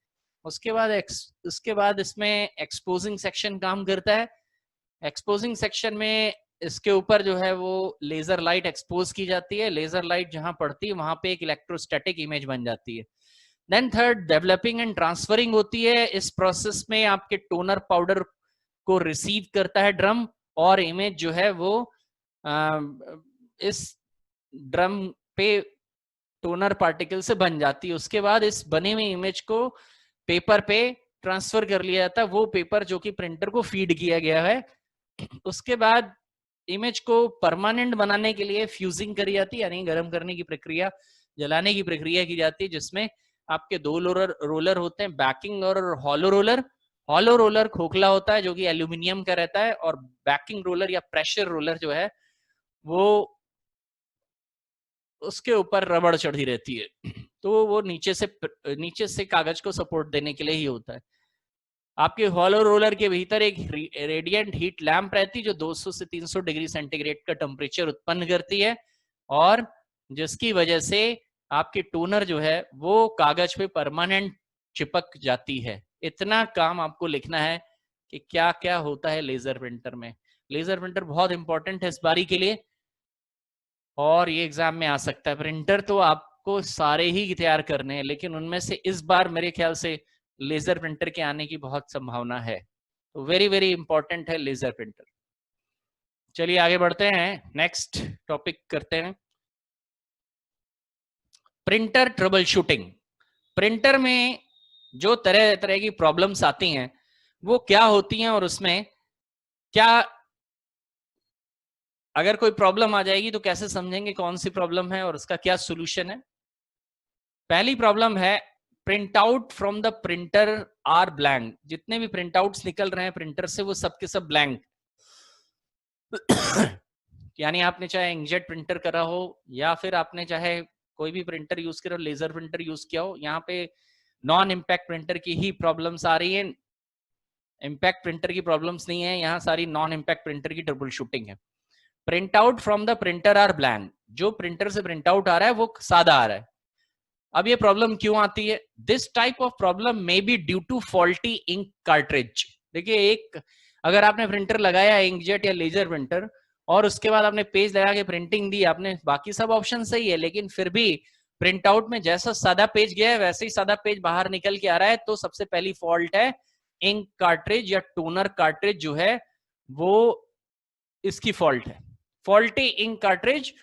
उसके बाद इसमें एक्सपोजिंग सेक्शन काम करता है। एक्सपोजिंग सेक्शन में इसके ऊपर जो है वो लेजर लाइट एक्सपोज की जाती है। लेजर लाइट जहां पड़ती है वहां पे एक इलेक्ट्रोस्टैटिक इमेज बन जाती है। Then third developing and transferring होती है। इस प्रोसेस में आपके टोनर पाउडर को रिसीव करता है ड्रम और इमेज जो है वो इस ड्रम पे टोनर पार्टिकल से बन जाती है। उसके बाद इस बने हुए इमेज को पेपर पे ट्रांसफर कर लिया जाता है, वो पेपर जो कि प्रिंटर को फीड किया गया है। उसके बाद इमेज को परमानेंट बनाने के लिए फ्यूजिंग करी जाती है, यानी गर्म करने की प्रक्रिया, जलाने की प्रक्रिया की जाती है, जिसमें आपके दो रोलर होते हैं, बैकिंग और हॉलो रोलर। हॉलो रोलर खोखला होता है जो कि एल्यूमिनियम का रहता है, और बैकिंग रोलर या प्रेशर रोलर जो है वो उसके ऊपर रबड़ चढ़ी रहती है, तो वो नीचे से कागज को सपोर्ट देने के लिए ही होता है। आपके हॉलो रोलर के भीतर एक रेडिएंट हीट लैंप रहती है जो 200 से 300 डिग्री सेंटीग्रेड का टेम्परेचर उत्पन्न करती है, और जिसकी वजह से आपकी टोनर जो है वो कागज पे परमानेंट चिपक जाती है। इतना काम आपको लिखना है कि क्या क्या होता है लेजर प्रिंटर में। लेजर प्रिंटर बहुत इंपॉर्टेंट है इस बारी के लिए और ये एग्जाम में आ सकता है। प्रिंटर तो आपको सारे ही तैयार करने हैं, लेकिन उनमें से इस बार मेरे ख्याल से लेजर प्रिंटर के आने की बहुत संभावना है। तो वेरी वेरी इंपॉर्टेंट है लेजर प्रिंटर। चलिए आगे बढ़ते हैं, नेक्स्ट टॉपिक करते हैं, प्रिंटर ट्रबल शूटिंग। प्रिंटर में जो तरह तरह की प्रॉब्लम्स आती हैं वो क्या होती हैं और उसमें क्या, अगर कोई प्रॉब्लम आ जाएगी तो कैसे समझेंगे कौन सी प्रॉब्लम है और उसका क्या सोल्यूशन है। पहली प्रॉब्लम है print out from the printer are blank. जितने भी प्रिंट आउट्स निकल रहे हैं प्रिंटर से वो सबके सब ब्लैंक यानी आपने चाहे इंकजेट प्रिंटर करा हो या फिर आपने चाहे कोई भी प्रिंटर यूज करो, लेजर प्रिंटर यूज किया हो, यहाँ पे नॉन इम्पैक्ट प्रिंटर की ही प्रॉब्लम्स आ रही है, इम्पैक्ट प्रिंटर की प्रॉब्लम्स नहीं है, यहाँ सारी नॉन इम्पैक्ट प्रिंटर की ट्रबल शूटिंग है। Print out from the printer are blank, जो प्रिंटर से प्रिंट आउट आ रहा है वो सादा आ रहा है। अब ये प्रॉब्लम क्यों आती है? This type of problem may be due to faulty ink cartridge. देखिए, एक अगर आपने प्रिंटर लगाया इंकजेट या लेजर प्रिंटर और उसके बाद आपने पेज लगा के प्रिंटिंग दी, आपने बाकी सब ऑप्शन सही है, लेकिन फिर भी प्रिंट आउट में जैसा सादा पेज गया है वैसे ही सादा पेज बाहर निकल के आ रहा है, तो सबसे पहली फॉल्ट है इंक कार्ट्रिज या टोनर कार्ट्रिज जो है वो इसकी फॉल्ट है। फॉल्टी इंक कार्ट्रिज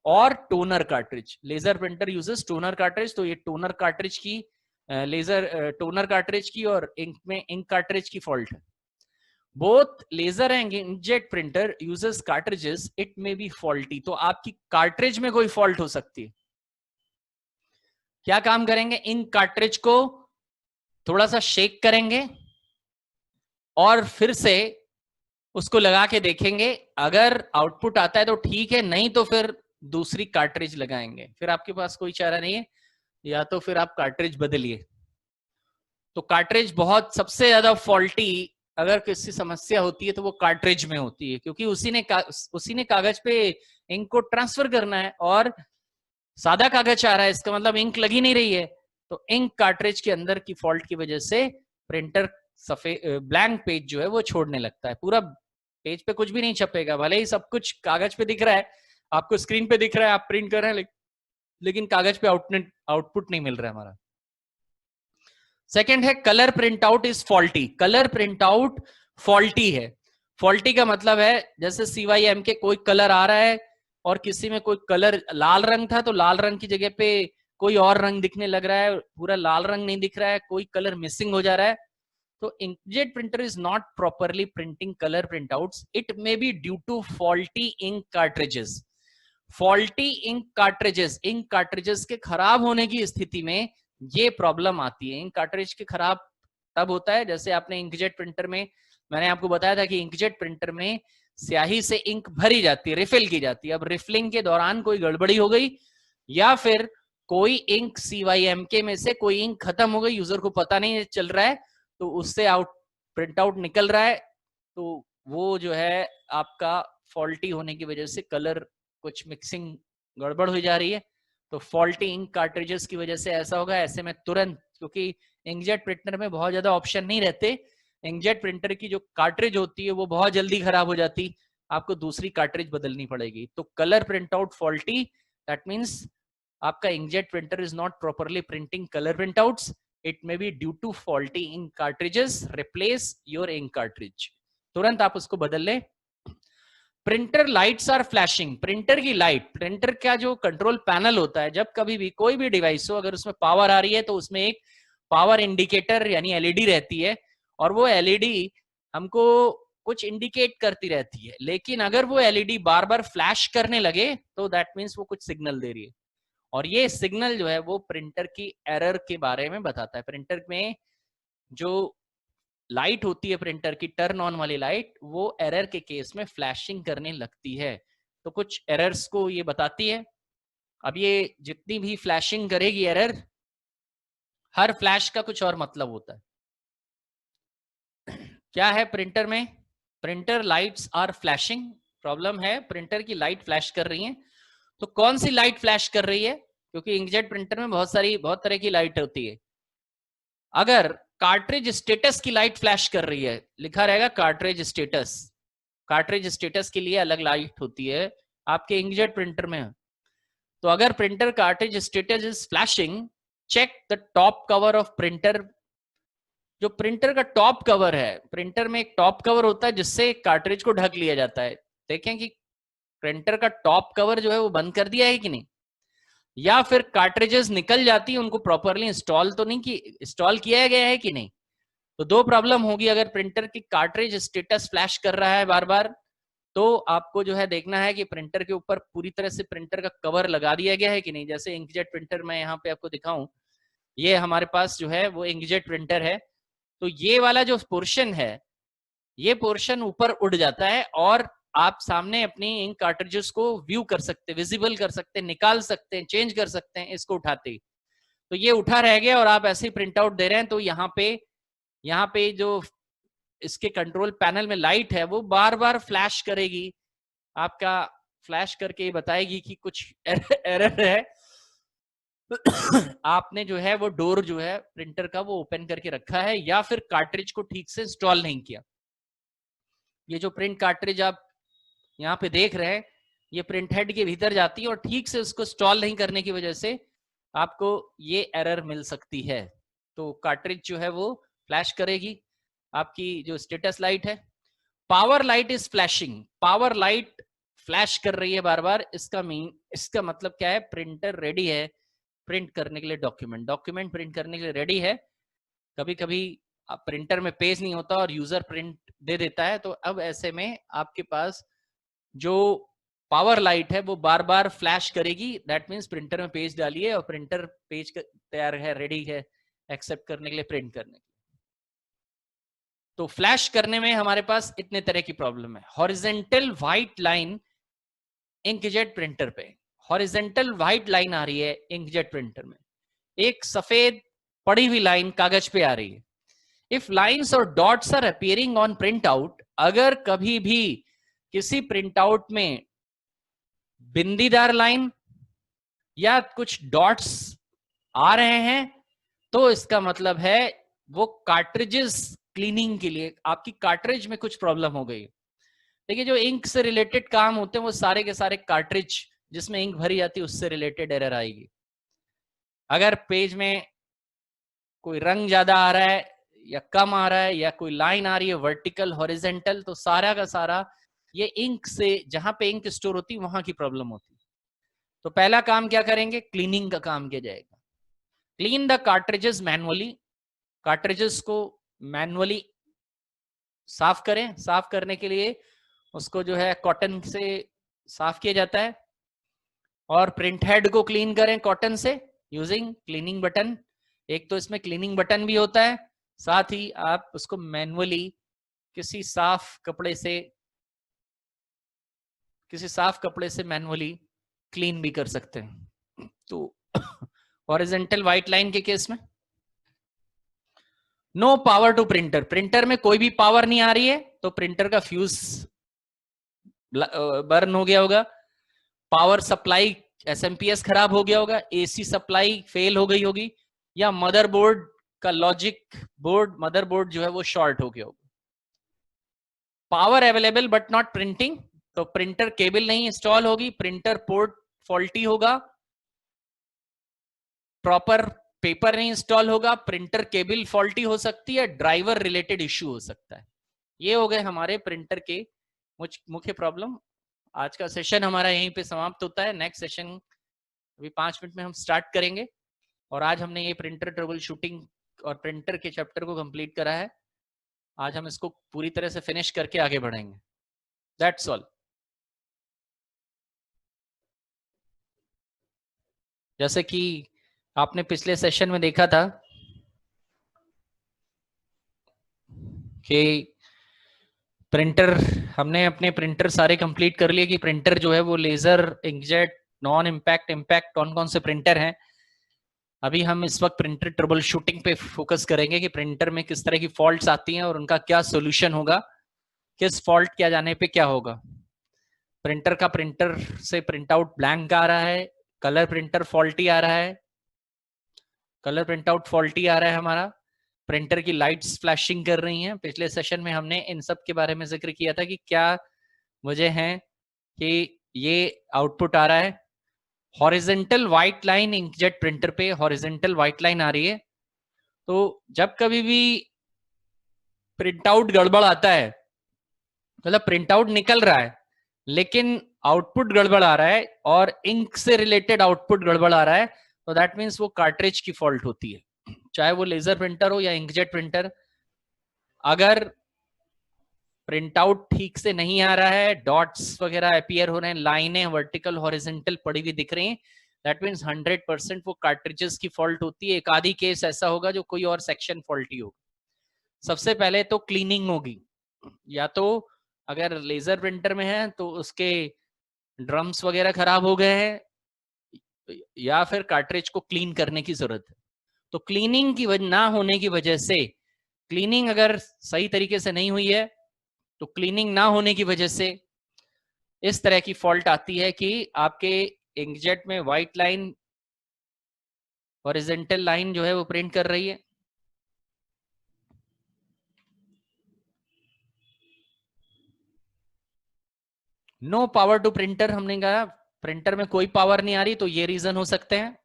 और toner cartridge, laser printer uses toner cartridge, तो ये टोनर कार्ट्रिज की लेजर टोनर कार्ट्रिज की और इंक में इंक कार्ट्रिज की फॉल्ट है। Both laser and inkjet printer uses cartridges, it may be faulty. तो आपकी कार्ट्रिज में कोई फॉल्ट हो सकती है। क्या काम करेंगे, इंक कार्ट्रिज को थोड़ा सा शेक करेंगे और फिर से उसको लगा के देखेंगे, अगर आउटपुट आता है तो ठीक है, नहीं तो फिर दूसरी कार्ट्रिज लगाएंगे। फिर आपके पास कोई चारा नहीं है, या तो फिर आप कार्ट्रिज बदलिए। तो कार्ट्रिज बहुत सबसे ज्यादा फॉल्टी अगर किसी समस्या होती है तो वो कार्ट्रिज में होती है, क्योंकि उसी ने कागज पे इंक को ट्रांसफर करना है और सादा कागज आ रहा है, इसका मतलब इंक लगी नहीं रही है। तो इंक कार्ट्रिज के अंदर की फॉल्ट की वजह से प्रिंटर सफेद ब्लैंक पेज जो है वो छोड़ने लगता है। पूरा पेज पे कुछ भी नहीं छपेगा, भले ही सब कुछ कागज पे दिख रहा है, आपको स्क्रीन पे दिख रहा है, आप प्रिंट कर रहे हैं, लेकिन कागज पे आउटपुट नहीं मिल रहा है हमारा। सेकेंड है colour print out is faulty. Colour print out faulty है। फॉल्टी का मतलब है जैसे CYM के कोई कलर आ रहा है और किसी में कोई कलर लाल रंग था तो लाल रंग की जगह पे कोई और रंग दिखने लग रहा है, पूरा लाल रंग नहीं दिख रहा है, कोई कलर मिसिंग हो जा रहा है। तो inkjet printer is not properly printing colour printouts, it may be due to faulty ink cartridges. Faulty ink cartridges, ink cartridges के खराब होने की स्थिति में ये प्रॉब्लम आती है। इंक कार्ट्रिज के खराब तब होता है जैसे आपने इंकजेट प्रिंटर में, मैंने आपको बताया था कि इंकजेट प्रिंटर में स्याही से इंक भरी जाती है, रिफिल की जाती है। अब रिफिलिंग के दौरान कोई गड़बड़ी हो गई या फिर कोई इंक CYMK में से कोई इंक खत्म हो गई, यूजर को पता नहीं चल रहा है, तो उससे प्रिंट आउट निकल रहा है, तो वो जो है आपका फॉल्टी होने की वजह से कलर कुछ मिक्सिंग गड़बड़ हो जा रही है। तो फॉल्टी इंक कार्ट्रिजेस की वजह से ऐसा होगा। ऐसे में तुरंत, क्योंकि इंकजेट प्रिंटर में बहुत ज्यादा ऑप्शन नहीं रहते, इंकजेट प्रिंटर की जो कार्ट्रिज होती है वो बहुत जल्दी खराब हो जाती, आपको दूसरी कार्ट्रिज बदलनी पड़ेगी। तो colour print out faulty, that means आपका inkjet printer is not properly printing colour printouts, it may be due to faulty ink cartridges, replace your ink cartridge, तुरंत आप उसको बदल ले। Printer lights are flashing, printer की light, printer का जो control panel होता है, जब कभी भी कोई भी डिवाइस हो अगर उसमें पावर आ रही है तो उसमें एक पावर इंडिकेटर यानी एलईडी रहती है, और वो एलईडी हमको कुछ इंडिकेट करती रहती है। लेकिन अगर वो एलईडी बार बार फ्लैश करने लगे तो दैट मीन्स वो कुछ सिग्नल दे रही है, और ये सिग्नल जो है वो प्रिंटर की एरर के बारे में बताता है। प्रिंटर में जो लाइट होती है प्रिंटर की टर्न ऑन वाली लाइट, वो एरर के केस में फ्लैशिंग करने लगती है, तो कुछ एरर्स को ये बताती है। अब ये जितनी भी फ्लैशिंग करेगी एरर, हर फ्लैश का कुछ और मतलब होता है। क्या है प्रिंटर में, printer lights are flashing, problem है प्रिंटर की लाइट फ्लैश कर रही है। तो कौन सी लाइट फ्लैश कर रही है, क्योंकि इंकजेट प्रिंटर में बहुत तरह की लाइट होती है। अगर कार्ट्रिज स्टेटस की लाइट फ्लैश कर रही है, लिखा रहेगा कार्ट्रिज स्टेटस, कार्ट्रिज स्टेटस के लिए अलग लाइट होती है आपके इंकजेट प्रिंटर में। तो अगर printer cartridge status is flashing, check the top cover of printer. जो प्रिंटर का टॉप कवर है, प्रिंटर में एक टॉप कवर होता है जिससे कार्ट्रिज को ढक लिया जाता है। देखें कि प्रिंटर का टॉप कवर जो है वो बंद कर दिया है कि नहीं, या फिर कार्ट्रिजेस निकल जाती है, उनको प्रॉपरली इंस्टॉल तो नहीं की, इंस्टॉल किया गया है कि नहीं। तो दो प्रॉब्लम होगी, अगर प्रिंटर की कार्ट्रिज स्टेटस फ्लैश कर रहा है बार बार, तो आपको जो है देखना है कि प्रिंटर के ऊपर पूरी तरह से प्रिंटर का कवर लगा दिया गया है कि नहीं। जैसे इंकजेट प्रिंटर में यहाँ पे आपको दिखाऊं, ये हमारे पास जो है वो इंकजेट प्रिंटर है, तो ये वाला जो पोर्शन है, ये पोर्शन ऊपर उड़ जाता है और आप सामने अपनी इंक कार्ट्रिजेस को व्यू कर सकते, विजिबल कर सकते, निकाल सकते हैं, चेंज कर सकते हैं इसको उठाते ही। तो ये उठा रह गया और आप ऐसे ही प्रिंट आउट दे रहे हैं, तो यहाँ पे जो इसके कंट्रोल पैनल में लाइट है वो बार बार फ्लैश करेगी, आपका फ्लैश करके बताएगी कि कुछ एरर है। आपने जो है वो डोर जो है प्रिंटर का वो ओपन करके रखा है, या फिर कार्ट्रिज को ठीक से इंस्टॉल नहीं किया। ये जो प्रिंट कार्ट्रिज आप यहाँ पे देख रहे हैं, ये प्रिंट हेड के भीतर जाती है और ठीक से उसको इंस्टॉल नहीं करने की वजह से आपको ये एरर मिल सकती है। तो कार्ट्रिज जो है वो फ्लैश करेगी। आपकी जो स्टेटस लाइट है, power light is flashing, power light flash कर रही है बार बार, इसका मतलब क्या है, प्रिंटर रेडी है प्रिंट करने के लिए डॉक्यूमेंट प्रिंट करने के लिए रेडी है। कभी कभी प्रिंटर में पेज नहीं होता और यूजर प्रिंट दे देता है, तो अब ऐसे में आपके पास जो पावर लाइट है वो बार बार फ्लैश करेगी। दैट मीन्स प्रिंटर में पेज डालिए और प्रिंटर पेज तैयार है, रेडी है एक्सेप्ट करने के लिए, प्रिंट करने के लिए। तो फ्लैश करने में हमारे पास इतने तरह की प्रॉब्लम है। Horizontal white line inkjet printer पे, हॉरिजेंटल व्हाइट लाइन आ रही है इंकजेट प्रिंटर में, एक सफेद पड़ी हुई लाइन कागज पे आ रही है। इफ लाइन्स और dots are appearing on print out, अगर कभी भी किसी प्रिंट आउट में बिंदीदार लाइन या कुछ डॉट्स आ रहे हैं, तो इसका मतलब है वो कार्ट्रिजेस क्लीनिंग के लिए आपकी कार्ट्रिज में कुछ प्रॉब्लम हो गई। देखिए जो इंक से रिलेटेड काम होते हैं वो सारे के सारे कार्ट्रिज जिसमें इंक भरी जाती है उससे रिलेटेड एरर आएगी। अगर पेज में कोई रंग ज्यादा आ रहा है या कम आ रहा है या कोई लाइन आ रही है वर्टिकल हॉरिजेंटल, तो सारा का सारा ये इंक से, जहां पे इंक स्टोर होती है वहां की प्रॉब्लम होती है। तो पहला काम क्या करेंगे, क्लीनिंग का काम किया जाएगा। Clean the cartridges manually, cartridges को मैनुअली साफ करें। साफ करने के लिए उसको जो है कॉटन से साफ किया जाता है, और प्रिंट हेड को क्लीन करें कॉटन से यूजिंग क्लीनिंग बटन। एक तो इसमें क्लीनिंग बटन भी होता है, साथ ही आप उसको मैनुअली किसी साफ कपड़े से मैनुअली क्लीन भी कर सकते हैं। तो हॉरिजेंटल व्हाइट लाइन के केस में no power to printer, printer में कोई भी पावर नहीं आ रही है तो प्रिंटर का फ्यूज बर्न हो गया होगा, पावर सप्लाई एसएमपीएस खराब हो गया होगा, एसी सप्लाई फेल हो गई होगी, या मदरबोर्ड का लॉजिक बोर्ड, मदरबोर्ड जो है वो शॉर्ट हो गया होगा। Power available but not printing, तो प्रिंटर केबल नहीं इंस्टॉल होगी, प्रिंटर पोर्ट फॉल्टी होगा, प्रॉपर पेपर नहीं इंस्टॉल होगा, प्रिंटर केबल फॉल्टी हो सकती है, ड्राइवर रिलेटेड इश्यू हो सकता है। ये हो गए हमारे प्रिंटर के मुख्य प्रॉब्लम। आज का सेशन हमारा यहीं पे समाप्त होता है। नेक्स्ट सेशन अभी 5 मिनट में हम स्टार्ट करेंगे, और आज हमने ये प्रिंटर ट्रबल शूटिंग और प्रिंटर के चैप्टर को कंप्लीट करा है। आज हम इसको पूरी तरह से फिनिश करके आगे बढ़ेंगे। That's all. जैसे कि आपने पिछले सेशन में देखा था कि प्रिंटर, हमने अपने प्रिंटर सारे कंप्लीट कर लिए कि प्रिंटर जो है वो laser, inkjet, non impact, impact, कौन कौन से प्रिंटर हैं। अभी हम इस वक्त प्रिंटर ट्रबल शूटिंग पे फोकस करेंगे कि प्रिंटर में किस तरह की फॉल्ट्स आती हैं और उनका क्या सोल्यूशन होगा, किस फॉल्ट के आ जाने पे क्या होगा। प्रिंटर से प्रिंट आउट ब्लैंक आ रहा है, कलर प्रिंटर फॉल्टी आ रहा है, कलर प्रिंट आउट फॉल्टी आ रहा है हमारा, प्रिंटर की लाइट्स फ्लैशिंग कर रही हैं। पिछले सेशन में हमने इन सब के बारे में जिक्र किया था कि क्या वजह है कि ये आउटपुट आ रहा है। Horizontal white line inkjet printer पे हॉरिजेंटल व्हाइट लाइन आ रही है, तो जब कभी भी प्रिंट आउट गड़बड़ आता है, मतलब प्रिंट आउट निकल रहा है लेकिन आउटपुट गड़बड़ आ रहा है और इंक से रिलेटेड आउटपुट गड़बड़ आ रहा है, तो दैट मीन्स वो कार्ट्रिज की फॉल्ट होती है, चाहे वो लेजर प्रिंटर हो या इंकजेट प्रिंटर। अगर प्रिंट आउट ठीक से नहीं आ रहा है, डॉट्स वगैरह अपीयर हो रहे हैं, लाइनें वर्टिकल हॉरिजेंटल पड़ी हुई दिख रही हैं, दैट मीन्स 100% वो कार्ट्रिजेस की फॉल्ट होती है। एक आधी केस ऐसा होगा जो कोई और सेक्शन फॉल्टी होगा। सबसे पहले तो क्लीनिंग होगी, या तो अगर लेजर प्रिंटर में है तो उसके ड्रम्स वगैरह खराब हो गए हैं, या फिर कार्ट्रिज को क्लीन करने की जरूरत है। तो क्लीनिंग की वजह ना होने की वजह से, क्लीनिंग अगर सही तरीके से नहीं हुई है तो क्लीनिंग ना होने की वजह से इस तरह की फॉल्ट आती है कि आपके इंकजेट में व्हाइट लाइन, हॉरिजॉन्टल लाइन जो है वो प्रिंट कर रही है, नो पावर टू प्रिंटर। हमने कहा प्रिंटर में कोई पावर नहीं आ रही, तो ये रीजन हो सकते हैं।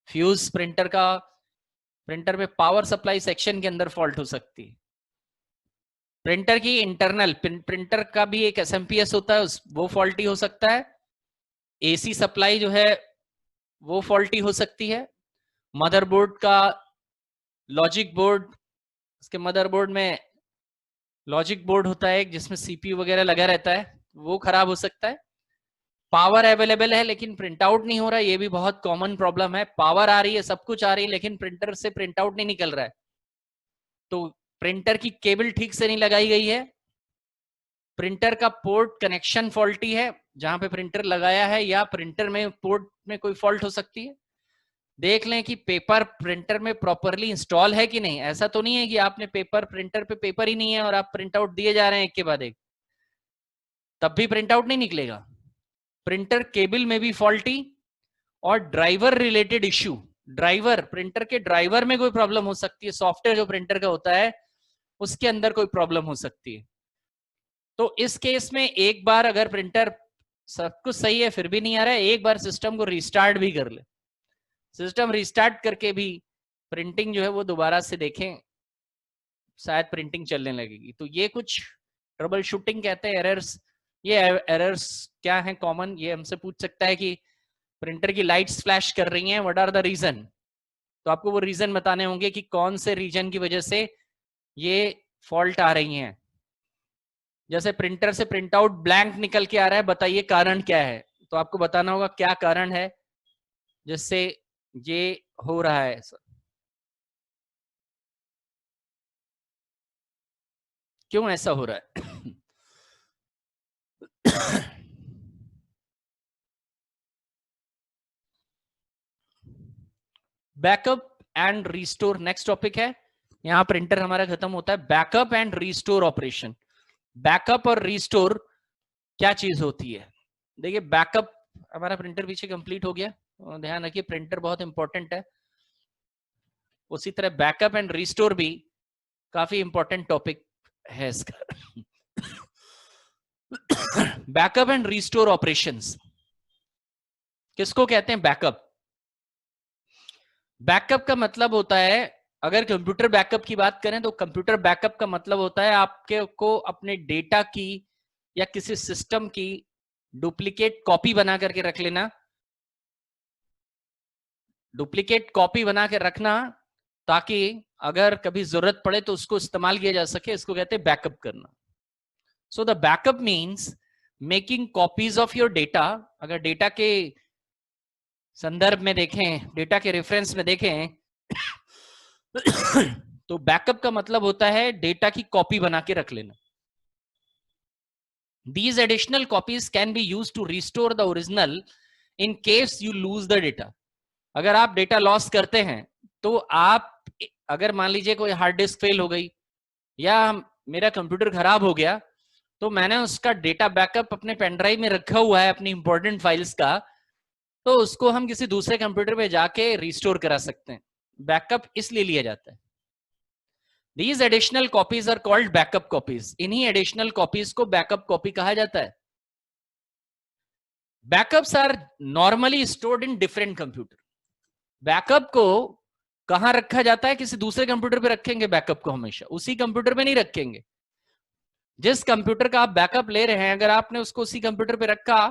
फ्यूज प्रिंटर में पावर सप्लाई सेक्शन के अंदर फॉल्ट हो सकती है। प्रिंटर की इंटरनल, प्रिंटर का भी एक एसएमपीएस होता है, वो फॉल्टी हो सकता है। एसी सप्लाई जो है वो फॉल्टी हो सकती है, मदरबोर्ड का लॉजिक बोर्ड, इसके मदरबोर्ड में लॉजिक बोर्ड होता है जिसमें सीपीयू वगैरह लगा रहता है, वो खराब हो सकता है। पावर अवेलेबल है लेकिन प्रिंट आउट नहीं हो रहा है, ये भी बहुत कॉमन प्रॉब्लम है। पावर आ रही है, सब कुछ आ रही है, लेकिन प्रिंटर से प्रिंट आउट नहीं निकल रहा है। तो प्रिंटर की केबल ठीक से नहीं लगाई गई है, प्रिंटर का पोर्ट कनेक्शन फॉल्टी है जहां पे प्रिंटर लगाया है, या प्रिंटर में पोर्ट में कोई फॉल्ट हो सकती है। देख लें कि पेपर प्रिंटर में प्रॉपरली इंस्टॉल है कि नहीं। ऐसा तो नहीं है कि आपने पेपर, प्रिंटर पे पेपर ही नहीं है और आप प्रिंट आउट दिए जा रहे हैं एक के बाद एक, तब भी प्रिंट आउट नहीं निकलेगा। प्रिंटर केबल में भी फॉल्टी, और driver related issue, driver, printer के ड्राइवर में कोई प्रॉब्लम हो सकती है, सॉफ्टवेयर जो प्रिंटर का होता है उसके अंदर कोई प्रॉब्लम हो सकती है। तो इस केस में एक बार अगर प्रिंटर सब कुछ सही है फिर भी नहीं आ रहा है, एक बार सिस्टम को रिस्टार्ट भी कर ले। सिस्टम रिस्टार्ट करके भी प्रिंटिंग जो है वो दोबारा से देखें, शायद प्रिंटिंग चलने लगेगी। तो ये कुछ ट्रबल शूटिंग कहते हैं, एरर्स। ये एरर्स क्या है कॉमन, ये हमसे पूछ सकता है कि प्रिंटर की लाइट्स फ्लैश कर रही हैं, व्हाट आर द रीजन। तो आपको वो रीजन बताने होंगे कि कौन से रीजन की वजह से ये फॉल्ट आ रही हैं। जैसे प्रिंटर से प्रिंट आउट ब्लैंक निकल के आ रहा है, बताइए कारण क्या है। तो आपको बताना होगा क्या कारण है जिससे ये हो रहा है। क्यों ऐसा हो रहा है? Backup and restore next topic है। यहां प्रिंटर हमारा खत्म होता है। Backup and restore operation. Backup और रिस्टोर क्या चीज होती है? देखिए, बैकअप, हमारा प्रिंटर पीछे कंप्लीट हो गया, ध्यान रखिए प्रिंटर बहुत इंपॉर्टेंट है। उसी तरह बैकअप एंड रिस्टोर भी काफी इंपॉर्टेंट टॉपिक है इसका। बैकअप एंड रिस्टोर ऑपरेशंस किसको कहते हैं? बैकअप। बैकअप का मतलब होता है, अगर कंप्यूटर बैकअप की बात करें तो कंप्यूटर बैकअप का मतलब होता है आपके को अपने डेटा की या किसी सिस्टम की डुप्लीकेट कॉपी बना करके रख लेना। डुप्लीकेट कॉपी बना के रखना ताकि अगर कभी जरूरत पड़े तो उसको इस्तेमाल किया जा सके, इसको कहते हैं बैकअप करना। So the backup means making copies of your data. अगर डेटा के संदर्भ में देखें, डेटा के रेफरेंस में देखें, तो बैकअप का मतलब होता है डेटा की कॉपी बना के रख लेना। These additional copies can be used to restore the original in case you lose the data. अगर आप डेटा लॉस करते हैं तो आप, अगर मान लीजिए कोई हार्ड डिस्क फेल हो गई या मेरा कंप्यूटर खराब हो गया, तो मैंने उसका डेटा बैकअप अपने पेन ड्राइव में रखा हुआ है अपनी इंपॉर्टेंट फाइल्स का, तो उसको हम किसी दूसरे कंप्यूटर पे जाके रिस्टोर करा सकते हैं। बैकअप इसलिए लिया जाता है। These additional copies are called backup copies. इन्हीं additional copies को backup copy कहा जाता है। Backups are normally stored in different computer. Backup को कहां रखा जाता है? किसी दूसरे कंप्यूटर पे रखेंगे बैकअप को, हमेशा उसी कंप्यूटर पे नहीं रखेंगे। जिस कंप्यूटर का आप बैकअप ले रहे हैं, अगर आपने उसको उसी कंप्यूटर पे रखा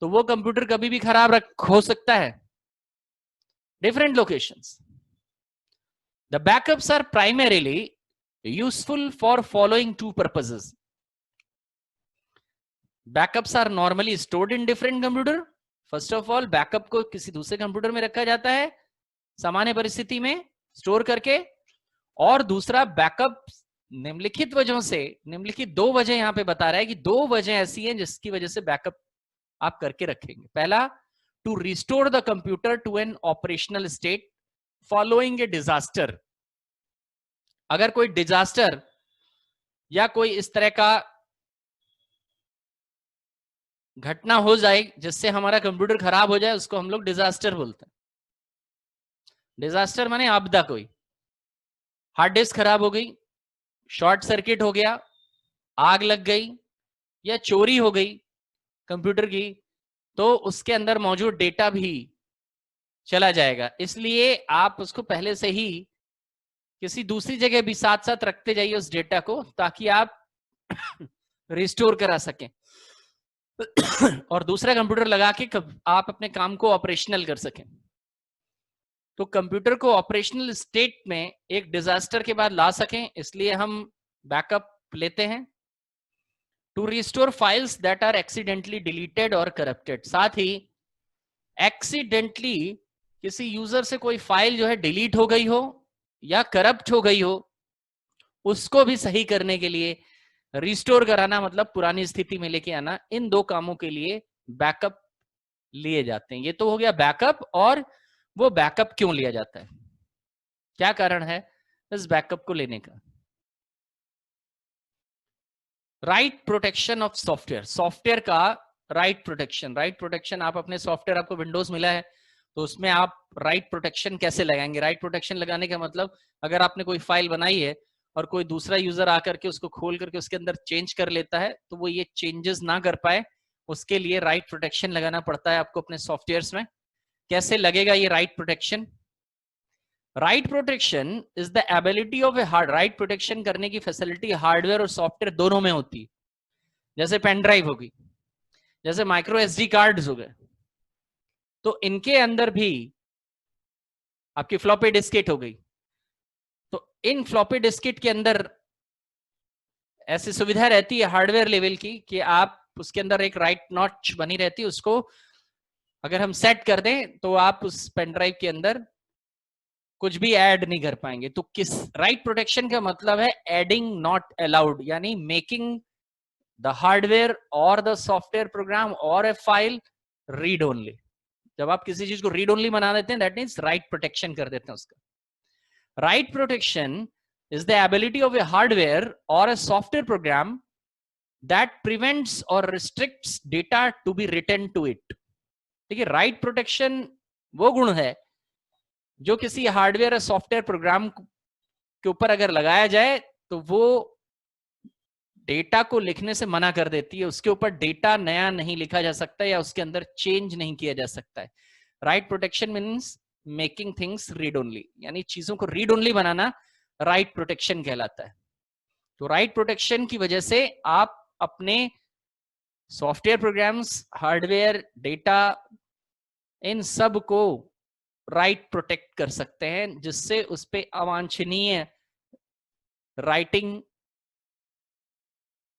तो वो कंप्यूटर कभी भी खराब हो सकता है। Different locations. The backups are primarily useful for following two purposes. Backups are normally stored in different computer. First of all, backup को किसी दूसरे कंप्यूटर में रखा जाता है सामान्य परिस्थिति में स्टोर करके। और दूसरा, बैकअप निम्नलिखित वजहों से, निम्नलिखित दो वजह यहां पे बता रहा है कि दो वजह ऐसी हैं जिसकी वजह से बैकअप आप करके रखेंगे। पहला, to restore the computer to an operational state following a disaster. अगर कोई डिजास्टर या कोई इस तरह का घटना हो जाए जिससे हमारा कंप्यूटर खराब हो जाए, उसको हम लोग डिजास्टर बोलते हैं। डिजास्टर माने आपदा। कोई हार्ड डिस्क खराब हो गई, शॉर्ट सर्किट हो गया, आग लग गई या चोरी हो गई कंप्यूटर की, तो उसके अंदर मौजूद डेटा भी चला जाएगा। इसलिए आप उसको पहले से ही किसी दूसरी जगह भी साथ साथ रखते जाइए उस डेटा को, ताकि आप रिस्टोर करा सकें और दूसरा कंप्यूटर लगा के आप अपने काम को ऑपरेशनल कर सकें। तो कंप्यूटर को ऑपरेशनल स्टेट में एक डिजास्टर के बाद ला सकें, इसलिए हम बैकअप लेते हैं। To restore files that are accidentally deleted और करप्टेड, साथ ही एक्सीडेंटली किसी यूजर से कोई फाइल जो है डिलीट हो गई हो या करप्ट हो गई हो, उसको भी सही करने के लिए रिस्टोर कराना, मतलब पुरानी स्थिति में लेके आना, इन दो कामों के लिए बैकअप लिए जाते हैं। ये तो हो गया बैकअप, और वो बैकअप क्यों लिया जाता है, क्या कारण है इस बैकअप को लेने का। Right protection of software, software का राइट प्रोटेक्शन। राइट प्रोटेक्शन, आप अपने सॉफ्टवेयर, आपको विंडोज मिला है तो उसमें आप राइट प्रोटेक्शन कैसे लगाएंगे। राइट प्रोटेक्शन लगाने का मतलब, अगर आपने कोई फाइल बनाई है और कोई दूसरा यूजर आकर के उसको खोल करके उसके अंदर चेंज कर लेता है, तो वो ये चेंजेस ना कर पाए, उसके लिए राइट प्रोटेक्शन लगाना पड़ता है आपको अपने सॉफ्टवेयर्स में। कैसे लगेगा ये right protection? Right protection is the ability of a hard, right protection करने की फैसिलिटी हार्डवेयर और सॉफ्टवेयर दोनों में होती है। जैसे पेन ड्राइव होगी, जैसे माइक्रो एसडी कार्ड्स हो गए, तो इनके अंदर भी आपकी फ्लॉपी डिस्केट हो गई, तो इन फ्लॉपी डिस्केट के अंदर ऐसी सुविधा रहती है हार्डवेयर लेवल की कि आप उसके अंदर एक राइट नॉच बनी रहती है, उसको अगर हम सेट कर दें तो आप उस पेन ड्राइव के अंदर कुछ भी ऐड नहीं कर पाएंगे। तो किस राइट प्रोटेक्शन का मतलब है एडिंग नॉट अलाउड, यानी मेकिंग द हार्डवेयर और द सॉफ्टवेयर प्रोग्राम और ए फाइल रीड ओनली। जब आप किसी चीज को रीड ओनली बना देते हैं, दैट मीन्स राइट प्रोटेक्शन कर देते हैं उसका। Right protection is the ability of a hardware or a software program that prevents or restricts data to be written to it। देखिए, राइट प्रोटेक्शन वो गुण है जो किसी हार्डवेयर या सॉफ्टवेयर प्रोग्राम के ऊपर अगर लगाया जाए तो वो डेटा को लिखने से मना कर देती है, उसके ऊपर डेटा नया नहीं लिखा जा सकता या उसके अंदर चेंज नहीं किया जा सकता है। Right protection means making things read only, यानी चीजों को रीड ओनली बनाना राइट प्रोटेक्शन कहलाता है। तो राइट प्रोटेक्शन की वजह से आप अपने सॉफ्टवेयर प्रोग्राम्स, हार्डवेयर, डेटा, इन सब को राइट प्रोटेक्ट कर सकते हैं, जिससे उस पे अवांछनीय राइटिंग,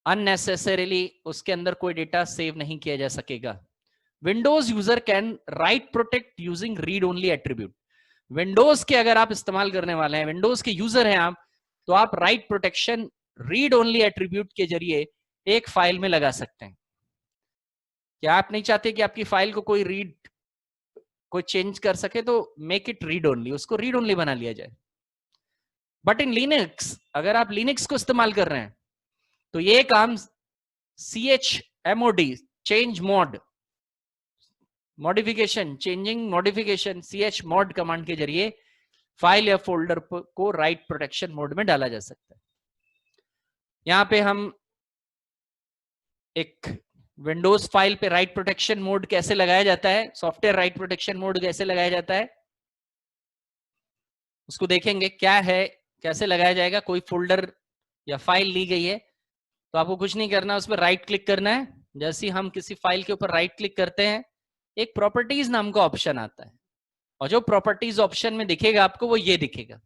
अननेसेसरीली उसके अंदर कोई डेटा सेव नहीं किया जा सकेगा। Windows user can write protect using read only attribute. Windows के अगर आप इस्तेमाल करने वाले हैं, विंडोज के यूजर हैं आप, तो आप right protection read only attribute के जरिए एक फाइल में लगा सकते हैं। क्या आप नहीं चाहते कि आपकी फाइल को कोई चेंज कर सके, तो मेक इट रीड ओनली, उसको रीड ओनली बना लिया जाए। बट इन लिनक्स, अगर आप लिनक्स को इस्तेमाल कर रहे हैं तो ये काम chmod, change mod, modification, changing modification, chmod command के जरिए फाइल या फोल्डर को राइट प्रोटेक्शन मोड में डाला जा सकता है। यहां पे हम एक विंडोज फाइल पे राइट प्रोटेक्शन मोड कैसे लगाया जाता है, सॉफ्टवेयर राइट प्रोटेक्शन मोड कैसे लगाया जाता है, उसको देखेंगे। क्या है, कैसे लगाया जाएगा। कोई फोल्डर या फाइल ली गई है तो आपको कुछ नहीं करना, उस पर राइट क्लिक करना है। जैसे हम किसी फाइल के ऊपर राइट क्लिक करते हैं, एक प्रॉपर्टीज नाम का ऑप्शन आता है, और जो प्रॉपर्टीज ऑप्शन में दिखेगा आपको, वो ये दिखेगा।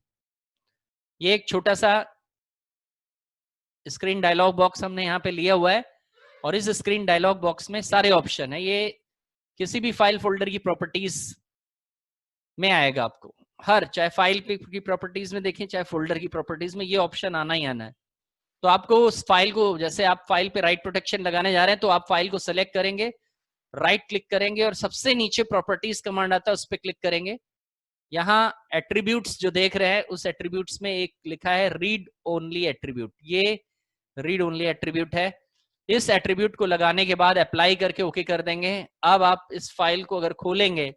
ये एक छोटा सा स्क्रीन डायलॉग बॉक्स हमने यहाँ पे लिया हुआ है, और इस स्क्रीन डायलॉग बॉक्स में सारे ऑप्शन है। ये किसी भी फाइल फोल्डर की प्रॉपर्टीज में आएगा आपको, चाहे फाइल की प्रॉपर्टीज में देखें, चाहे फोल्डर की प्रॉपर्टीज में, ये ऑप्शन आना ही आना है। तो आपको उस फाइल को, जैसे आप फाइल पे राइट प्रोटेक्शन लगाने जा रहे हैं, तो आप फाइल को सेलेक्ट करेंगे, राइट क्लिक करेंगे, और सबसे नीचे प्रॉपर्टीज कमांड आता है, उस पर क्लिक करेंगे। यहाँ एट्रीब्यूट्स जो देख रहे हैं, उस एट्रीब्यूट्स में एक लिखा है रीड ओनली एट्रीब्यूट। ये रीड ओनली एट्रीब्यूट है। इस एट्रीब्यूट को लगाने के बाद अप्लाई करके ओके कर देंगे। अब आप इस फाइल को अगर खोलेंगे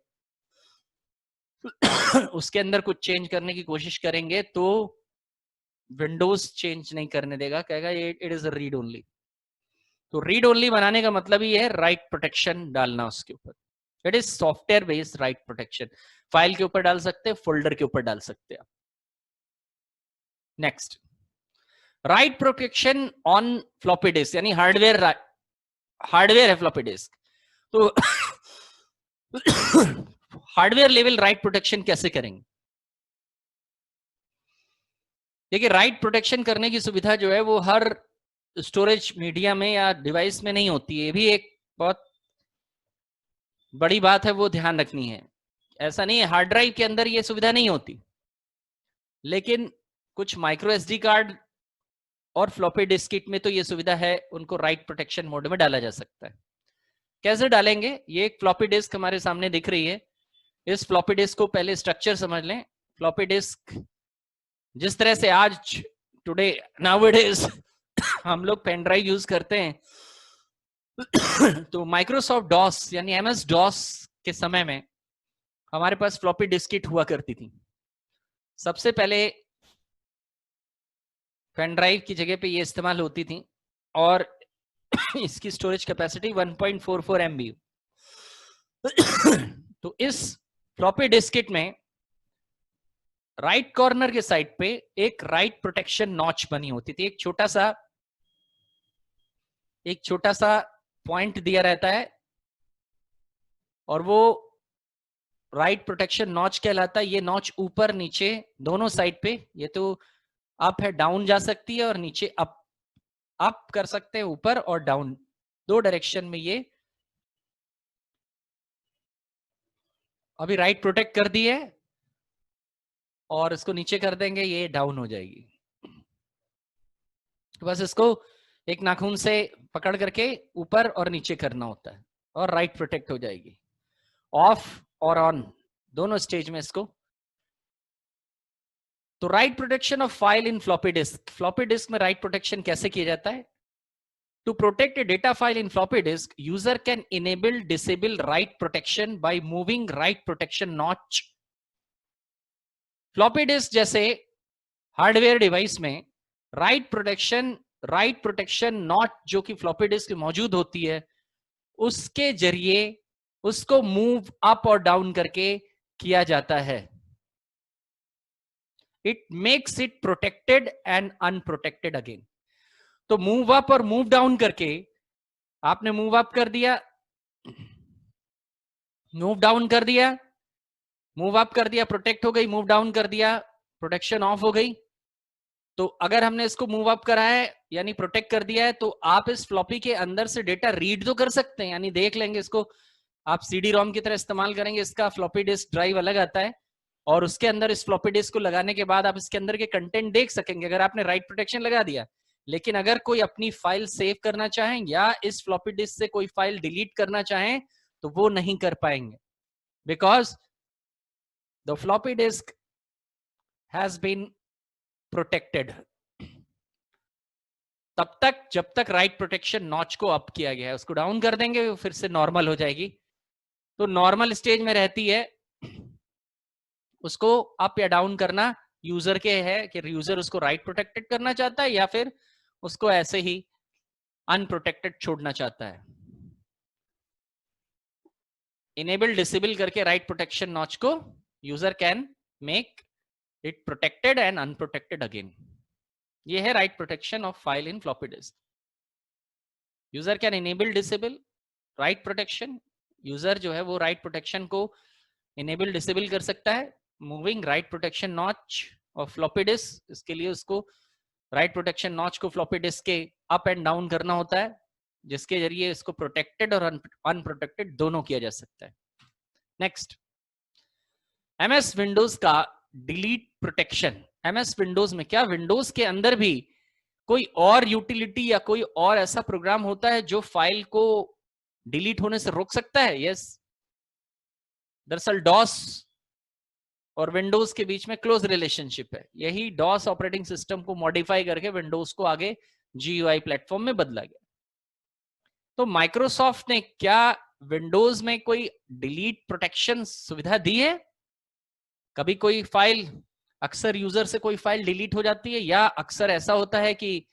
उसके अंदर कुछ चेंज करने की कोशिश करेंगे तो विंडोज चेंज नहीं करने देगा, कहेगा इट इज रीड ओनली। तो रीड ओनली बनाने का मतलब ही है राइट प्रोटेक्शन डालना उसके ऊपर। It is software based right protection. File के ऊपर डाल सकते हैं, फोल्डर के ऊपर डाल सकते हैं। Next, right protection on floppy disk, यानी हार्डवेयर है फ्लॉपी डिस्क। तो हार्डवेयर लेवल राइट प्रोटेक्शन कैसे करेंगे? देखिए, राइट प्रोटेक्शन करने की सुविधा जो है वो हर स्टोरेज मीडिया में या डिवाइस में नहीं होती है। ये भी एक बहुत बड़ी बात है, वो ध्यान रखनी है। ऐसा नहीं है हार्ड ड्राइव के अंदर ये सुविधा नहीं होती, लेकिन कुछ माइक्रो एसडी कार्ड और फ्लॉपी डिस्क में तो ये सुविधा है, उनको राइट प्रोटेक्शन मोड में डाला जा सकता है। कैसे डालेंगे? ये एक फ्लॉपी डिस्क हमारे सामने दिख रही है। इस फ्लॉपी डिस्क को पहले स्ट्रक्चर समझ लें। फ्लॉपी डिस्क जिस तरह से आज टुडे नाउअडेज हम लोग पेन ड्राइव यूज करते हैं तो माइक्रोसॉफ्ट डॉस यानी एमएस डॉस के समय में हमारे पास फ्लॉपी डिस्किट हुआ करती थी। सबसे पहले पेन ड्राइव की जगह पे ये इस्तेमाल होती थी और इसकी स्टोरेज कैपेसिटी 1.44 MB। तो इस फ्लॉपी डिस्किट में राइट कॉर्नर के साइड पे एक राइट प्रोटेक्शन नॉच बनी होती थी। एक छोटा सा पॉइंट दिया रहता है और वो राइट प्रोटेक्शन नॉच कहलाता है। ये नॉच ऊपर नीचे दोनों साइड पे, ये तो अप है, डाउन जा सकती है, और नीचे अप कर सकते हैं, ऊपर और डाउन, दो डायरेक्शन में ये अभी राइट प्रोटेक्ट कर दी है और इसको नीचे कर देंगे, ये डाउन हो जाएगी। बस इसको एक नाखून से पकड़ करके ऊपर और नीचे करना होता है और राइट प्रोटेक्ट हो जाएगी। ऑफ और ऑन दोनों स्टेज में इसको। तो right protection of file in floppy disk, floppy disk में राइट प्रोटेक्शन कैसे किया जाता है? To protect a data file in floppy disk, user can enable disable write protection by moving write protection notch. Floppy disk जैसे hardware device में right protection not जो कि floppy disk में मौजूद होती है, उसके जरिए उसको मूव अप और डाउन करके किया जाता है। It makes it protected and unprotected again. तो मूव अप और मूव डाउन करके, आपने मूव अप कर दिया, मूव डाउन कर दिया, मूव अप कर दिया, प्रोटेक्ट हो गई, मूव डाउन कर दिया, प्रोटेक्शन ऑफ हो गई। तो अगर हमने इसको मूव अप करा है यानी प्रोटेक्ट कर दिया है, तो आप इस फ्लॉपी के अंदर से डेटा रीड तो कर सकते हैं, यानी देख लेंगे इसको। आप सीडी रोम की तरह इस्तेमाल करेंगे, इसका फ्लॉपी डिस्क ड्राइव अलग आता है और उसके अंदर इस फ्लॉपी डिस्क को लगाने के बाद आप इसके अंदर के कंटेंट देख सकेंगे अगर आपने राइट प्रोटेक्शन लगा दिया। लेकिन अगर कोई अपनी फाइल सेव करना चाहें या इस फ्लॉपी डिस्क से कोई फाइल डिलीट करना चाहें तो वो नहीं कर पाएंगे, because the floppy disk has been protected तब तक जब तक राइट प्रोटेक्शन नॉच को अप किया गया है। उसको डाउन कर देंगे वो फिर से नॉर्मल हो जाएगी। तो नॉर्मल स्टेज में रहती है, उसको अप या डाउन करना यूजर के है कि यूजर उसको राइट प्रोटेक्टेड करना चाहता है या फिर उसको ऐसे ही अनप्रोटेक्टेड छोड़ना चाहता है। इनेबल डिसेबल करके राइट प्रोटेक्शन नॉच को user can make it protected and unprotected again. ये है right protection of file in floppy disk. User can enable disable right protection, user जो है वो राइट प्रोटेक्शन को इनेबल डिसेबल कर सकता है। Moving right protection notch of floppy disk, इसके लिए उसको राइट प्रोटेक्शन नॉच को फ्लॉपी डिस्क के अप एंड डाउन करना होता है, जिसके जरिए इसको प्रोटेक्टेड और अनप्रोटेक्टेड दोनों किया जा सकता है। नेक्स्ट, एमएस विंडोज का डिलीट प्रोटेक्शन। एमएस विंडोज में क्या विंडोज के अंदर भी कोई और यूटिलिटी या कोई और ऐसा प्रोग्राम होता है जो फाइल को डिलीट होने से रोक सकता है? यस, दरअसल डॉस और विंडोज के बीच में क्लोज रिलेशनशिप है। यही डॉस ऑपरेटिंग सिस्टम को मॉडिफाई करके विंडोज को आगे जीयूआई प्लेटफॉर्म में बदला गया। तो माइक्रोसॉफ्ट ने क्या विंडोज में कोई डिलीट प्रोटेक्शन सुविधा दी है? कभी कोई फाइल, अक्सर यूजर से कोई फाइल डिलीट हो जाती है, या अक्सर ऐसा होता है कि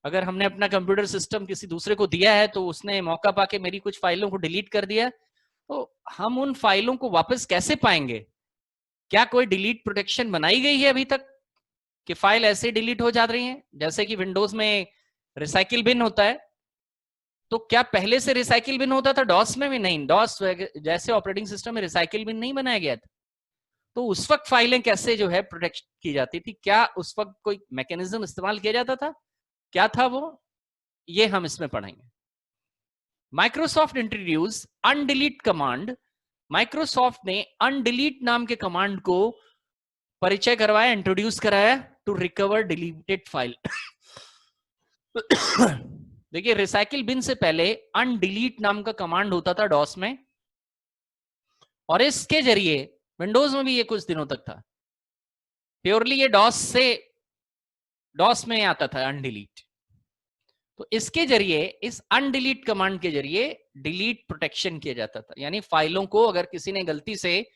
अगर हमने अपना कंप्यूटर सिस्टम किसी दूसरे को दिया है तो उसने मौका पाके मेरी कुछ फाइलों को डिलीट कर दिया, तो हम उन फाइलों को वापस कैसे पाएंगे? क्या कोई डिलीट प्रोटेक्शन बनाई गई है अभी तक कि फाइल ऐसे डिलीट हो जा रही है? जैसे कि विंडोज में रिसाइकिल बिन होता है, तो क्या पहले से रिसाइकिल बिन होता था डॉस में भी? नहीं, डॉस जैसे ऑपरेटिंग सिस्टम में रिसाइकिल बिन नहीं बनाया गया था। तो उस वक्त फाइलें कैसे जो है प्रोटेक्ट की जाती थी? क्या उस वक्त कोई मैकेनिज्म इस्तेमाल किया जाता था? क्या था वो? ये हम इसमें पढ़ेंगे। Microsoft introduce undelete command. Microsoft ने अनडिलीट नाम के कमांड को परिचय करवाया, इंट्रोड्यूस कराया टू रिकवर डिलीटेड फाइल। देखिए, रिसाइकिल बिन से पहले अनडिलीट नाम का कमांड होता था डॉस में, और इसके जरिए विंडोज में भी ये कुछ दिनों तक था। प्योरली ये डॉस में आता था अनडिलीट। तो इसके जरिए, इस अनडिलीट कमांड के जरिए डिलीट प्रोटेक्शन किया जाता था। यानी फाइलों को अगर किसी ने गलती से,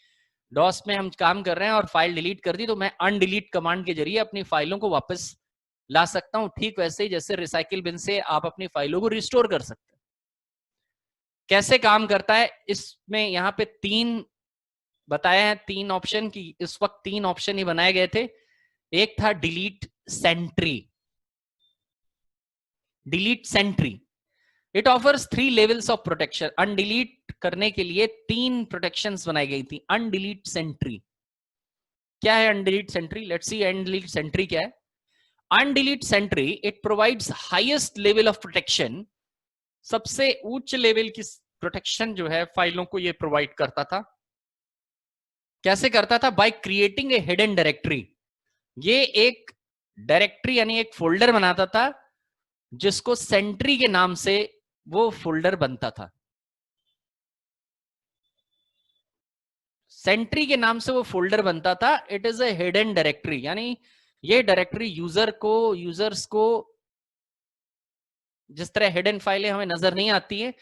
डॉस में हम काम कर रहे हैं और फाइल डिलीट कर दी, तो मैं अनडिलीट कमांड के जरिए अपनी फाइलों को वापस ला सकता हूं। ठीक वैसे ही जैसे रिसाइकिल बिन से आप अपनी फाइलों को रिस्टोर कर सकते हैं। कैसे काम करता है इसमें यहां पे 3 बताया है, 3 ऑप्शन की। इस वक्त 3 ऑप्शन ही बनाए गए थे। एक था delete sentry. Delete sentry, it offers 3 levels of protection. Undelete करने के लिए 3 प्रोटेक्शंस बनाई गई थी। अनडिलीट सेंट्री क्या है? Undelete sentry, let's see undelete sentry क्या है। Undelete sentry, it provides highest level of protection. सबसे उच्च लेवल की प्रोटेक्शन जो है फाइलों को ये प्रोवाइड करता था। कैसे करता था? By creating a hidden directory. ये एक डायरेक्टरी यानी एक फोल्डर बनाता था, जिसको सेंट्री के नाम से वो फोल्डर बनता था। सेंट्री के नाम से वो फोल्डर बनता था। It is a hidden directory, यानी ये डायरेक्टरी यूजर्स को जिस तरह हिडन फाइलें हमें नजर नहीं आती है,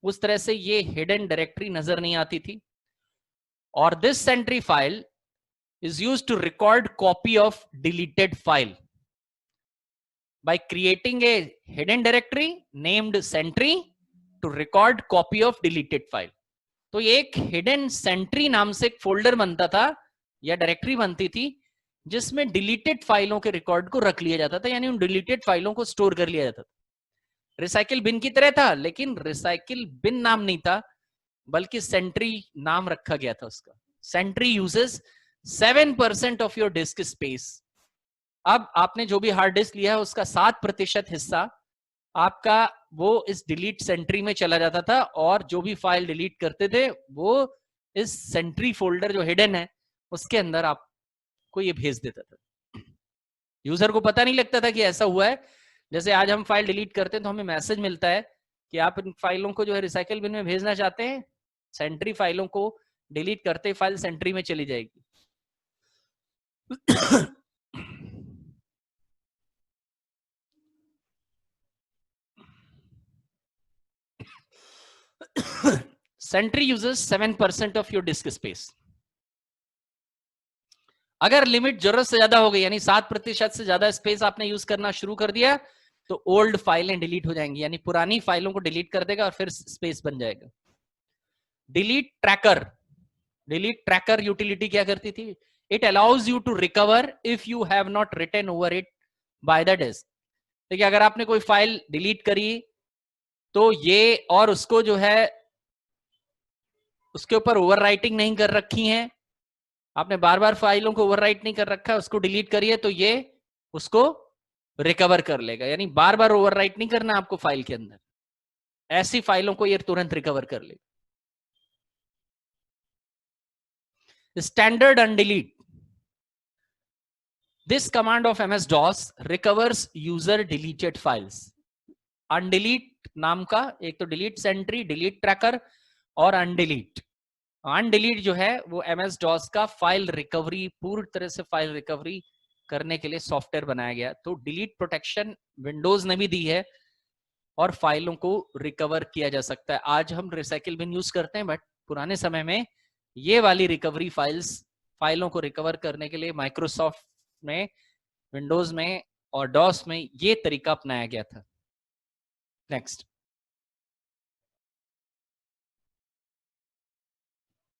उस तरह से ये हिडन डायरेक्टरी नजर नहीं आती थी। और this sentry file is used to record copy of deleted file by creating a hidden directory named sentry to record copy of deleted file. तो ये एक हिडन सेंट्री नाम से एक फोल्डर बनता था या डायरेक्टरी बनती थी, जिसमें डिलीटेड फाइलों के रिकॉर्ड को रख लिया जाता था, यानी उन डिलीटेड फाइलों को स्टोर कर लिया जाता था। रिसाइकिल बिन की तरह था, लेकिन रिसाइकिल बिन नाम नहीं था, बल्कि सेंट्री नाम रखा गया था उसका। Sentry uses 7% of your disk space. अब आपने जो भी हार्ड डिस्क लिया है उसका 7% हिस्सा आपका वो इस डिलीट सेंट्री में चला जाता था, और जो भी फाइल डिलीट करते थे वो इस सेंट्री फोल्डर जो हिडन है उसके अंदर आपको ये भेज देता था। यूजर को पता नहीं लगता था कि ऐसा हुआ है। जैसे आज हम फाइल डिलीट करते हैं तो हमें मैसेज मिलता है कि आप इन फाइलों को जो है रिसाइकिल बिन में भेजना चाहते हैं। सेंट्री फाइलों को डिलीट करते फाइल सेंट्री में चली जाएगी। Sentry uses 7% of your disk space. अगर लिमिट जरूरत से ज्यादा हो गई, यानी 7% से ज्यादा स्पेस आपने यूज करना शुरू कर दिया, तो ओल्ड फाइलें डिलीट हो जाएंगी, यानी पुरानी फाइलों को डिलीट कर देगा और फिर स्पेस बन जाएगा। Delete tracker, delete tracker utility क्या करती थी? It allows you to recover if you have not written over it by the disk. देखिए, अगर आपने कोई फाइल डिलीट करी तो ये, और उसको जो है उसके ऊपर ओवरराइटिंग नहीं कर रखी है, आपने बार बार फाइलों को ओवरराइट नहीं कर रखा है, उसको डिलीट करिए तो ये उसको रिकवर कर लेगा। यानी बार बार ओवरराइट नहीं करना आपको फाइल के अंदर, ऐसी फाइलों को ये तुरंत रिकवर कर लेगा। Standard undelete, this command of MS-DOS recovers user deleted files. Undelete नाम का एक तो डिलीट सेंट्री, डिलीट ट्रैकर और अनडिलीट। अनडिलीट जो है वो MS-DOS का फाइल रिकवरी, पूरी तरह से फाइल रिकवरी करने के लिए सॉफ्टवेयर बनाया गया। तो डिलीट प्रोटेक्शन विंडोज ने भी दी है और फाइलों को रिकवर किया जा सकता है। आज हम रिसाइकिल बिन यूज करते हैं, बट पुराने समय में ये वाली रिकवरी फाइलों को रिकवर करने के लिए माइक्रोसॉफ्ट में, विंडोज में और डॉस में ये तरीका अपनाया गया था। Next,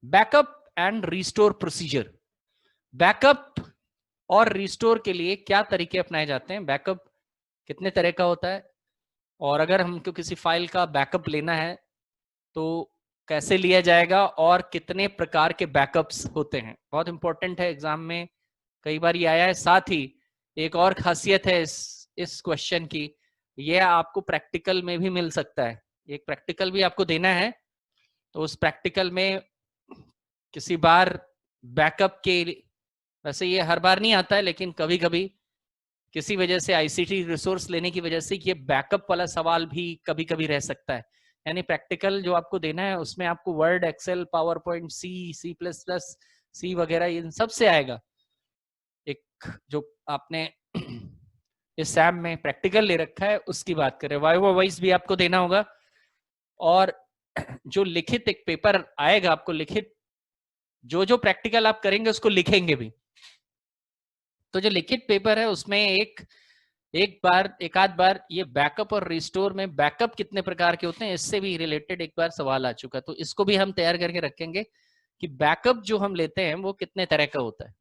backup and restore procedure. Backup और रिस्टोर के लिए क्या तरीके अपनाए जाते हैं? बैकअप कितने तरह का होता है? और अगर हमको किसी फाइल का बैकअप लेना है तो कैसे लिया जाएगा और कितने प्रकार के बैकअप्स होते हैं, बहुत इंपॉर्टेंट है, एग्जाम में कई बार ये आया है। साथ ही एक और खासियत है इस क्वेश्चन की, ये आपको प्रैक्टिकल में भी मिल सकता है, एक प्रैक्टिकल भी आपको देना है, तो उस प्रैक्टिकल में किसी बार बैकअप के, वैसे ये हर बार नहीं आता है लेकिन कभी कभी किसी वजह से आईसीटी रिसोर्स लेने की वजह से ये बैकअप वाला सवाल भी कभी कभी रह सकता है। यानी प्रैक्टिकल जो आपको देना है उसमें आपको Word, Excel, PowerPoint, C plus plus, C वगैरह इन सब से आएगा। एक जो आपने इस सैम में प्रैक्टिकल ले रखा है उसकी बात करें, वाइवा वाइज भी आपको देना होगा। और जो लिखित एक पेपर आएगा आपको, लिखित जो जो प्रैक्टिकल आप करेंगे उसको लिखेंगे भी, तो जो लिखित पेपर है उसमें एक आध बार ये बैकअप और रिस्टोर में बैकअप कितने प्रकार के होते हैं इससे भी रिलेटेड एक बार सवाल आ चुका, तो इसको भी हम तैयार करके रखेंगे कि बैकअप जो हम लेते हैं वो कितने तरह का होता है।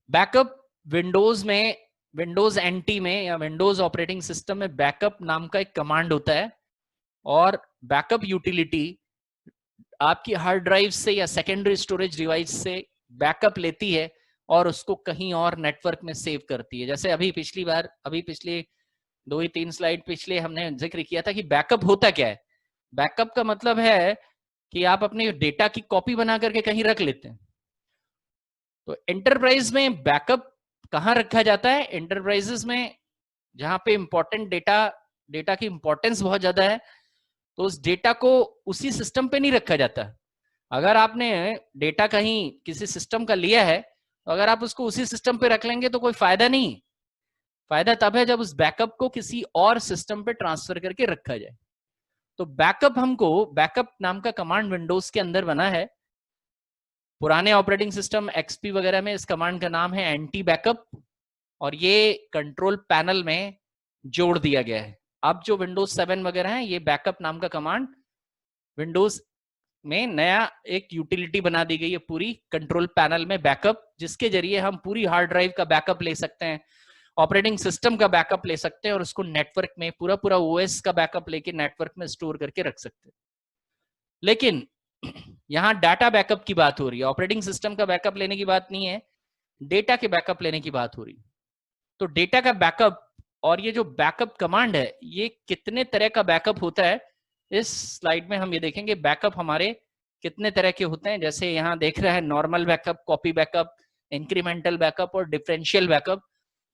बैकअप विंडोज में, विंडोज एनटी में या विंडोज ऑपरेटिंग सिस्टम में बैकअप नाम का एक कमांड होता है, और बैकअप यूटिलिटी आपकी हार्ड ड्राइव से या सेकेंडरी स्टोरेज डिवाइस से बैकअप लेती है और उसको कहीं और नेटवर्क में सेव करती है। जैसे अभी पिछले 2 ही 3 स्लाइड पिछले हमने जिक्र किया था कि बैकअप होता क्या है। बैकअप का मतलब है कि आप अपने डेटा की कॉपी बना करके कहीं रख लेते हैं। तो एंटरप्राइज में बैकअप कहाँ रखा जाता है? एंटरप्राइजेस में जहां पे इंपॉर्टेंट डेटा की इंपॉर्टेंस बहुत ज्यादा है, तो उस डेटा को उसी सिस्टम पे नहीं रखा जाता। अगर आपने डेटा कहीं किसी सिस्टम का लिया है तो अगर आप उसको उसी सिस्टम पे रख लेंगे तो कोई फायदा नहीं। फायदा तब है जब उस बैकअप को किसी और सिस्टम पे ट्रांसफर करके रखा जाए। तो बैकअप नाम का कमांड विंडोज के अंदर बना है। पुराने ऑपरेटिंग सिस्टम एक्सपी वगैरह में इस कमांड का नाम है एंटी बैकअप, और ये कंट्रोल पैनल में जोड़ दिया गया है। अब जो विंडोज 7 वगैरह है, ये बैकअप नाम का कमांड विंडोज में नया एक यूटिलिटी बना दी गई है पूरी कंट्रोल पैनल में, बैकअप, जिसके जरिए हम पूरी हार्ड ड्राइव का बैकअप ले सकते हैं, ऑपरेटिंग सिस्टम का बैकअप ले सकते हैं और उसको नेटवर्क में पूरा ओएस का बैकअप लेके नेटवर्क में स्टोर करके रख सकते हैं। लेकिन यहाँ डाटा बैकअप की बात हो रही है, ऑपरेटिंग सिस्टम का बैकअप लेने की बात नहीं है, डेटा के बैकअप लेने की बात हो रही है। तो डेटा का बैकअप और ये जो बैकअप कमांड है, ये कितने तरह का बैकअप होता है इस स्लाइड में हम ये देखेंगे। बैकअप हमारे कितने तरह के होते हैं, जैसे यहाँ देख रहे हैं normal backup, copy backup, incremental backup और डिफरेंशियल बैकअप।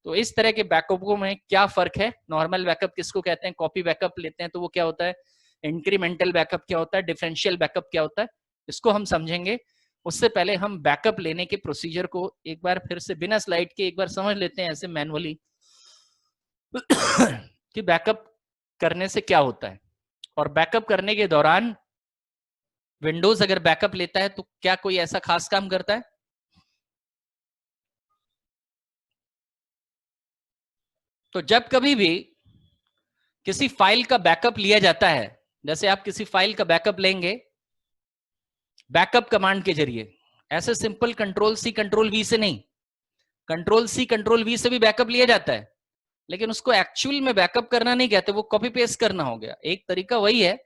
तो इस तरह के बैकअपों में क्या फर्क है? नॉर्मल बैकअप किसको कहते हैं? कॉपी बैकअप लेते हैं तो वो क्या होता है? इंक्रीमेंटल बैकअप क्या होता है? डिफरेंशियल बैकअप क्या होता है? इसको हम समझेंगे। उससे पहले हम बैकअप लेने के प्रोसीजर को एक बार फिर से बिना स्लाइड के एक बार समझ लेते हैं ऐसे मैनुअली कि बैकअप करने से क्या होता है, और बैकअप करने के दौरान विंडोज अगर बैकअप लेता है तो क्या कोई ऐसा खास काम करता है? तो जब कभी भी किसी फाइल का बैकअप लिया जाता है, जैसे आप किसी फाइल का बैकअप लेंगे बैकअप कमांड के जरिए, ऐसे simple control C control V से नहीं, कंट्रोल सी कंट्रोल वी से भी बैकअप लिया जाता है, लेकिन उसको एक्चुअल में बैकअप करना नहीं कहते, वो कॉपी पेस्ट करना हो गया। एक तरीका वही है,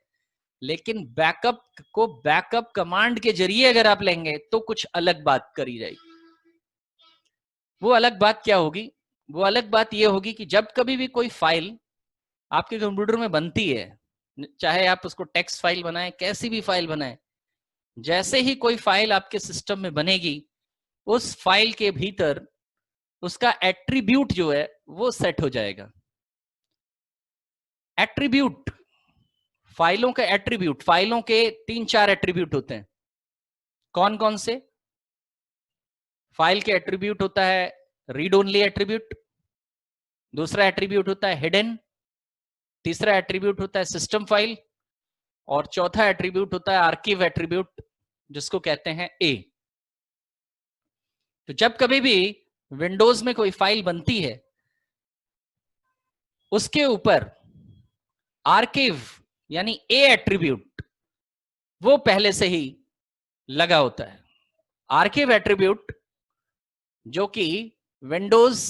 लेकिन बैकअप को बैकअप कमांड के जरिए अगर आप लेंगे तो कुछ अलग बात करी जाएगी। वो अलग बात क्या होगी? वो अलग बात ये होगी कि जब कभी भी कोई फाइल आपके कंप्यूटर में बनती है, चाहे आप उसको टेक्स्ट फाइल बनाएं, कैसी भी फाइल बनाएं, जैसे ही कोई फाइल आपके सिस्टम में बनेगी, उस फाइल के भीतर उसका एट्रीब्यूट जो है वो सेट हो जाएगा। एट्रीब्यूट, फाइलों के एट्रीब्यूट, फाइलों के 3-4 एट्रीब्यूट होते हैं। कौन कौन से? फाइल के एट्रीब्यूट होता है रीड ओनली एट्रीब्यूट, दूसरा एट्रीब्यूट होता है हिडन, तीसरा एट्रीब्यूट होता है सिस्टम फाइल, और चौथा एट्रीब्यूट होता है आर्काइव एट्रीब्यूट, जिसको कहते हैं ए। तो जब कभी भी विंडोज में कोई फाइल बनती है, उसके ऊपर आर्काइव यानी ए एट्रीब्यूट वो पहले से ही लगा होता है। आर्काइव एट्रीब्यूट जो कि विंडोज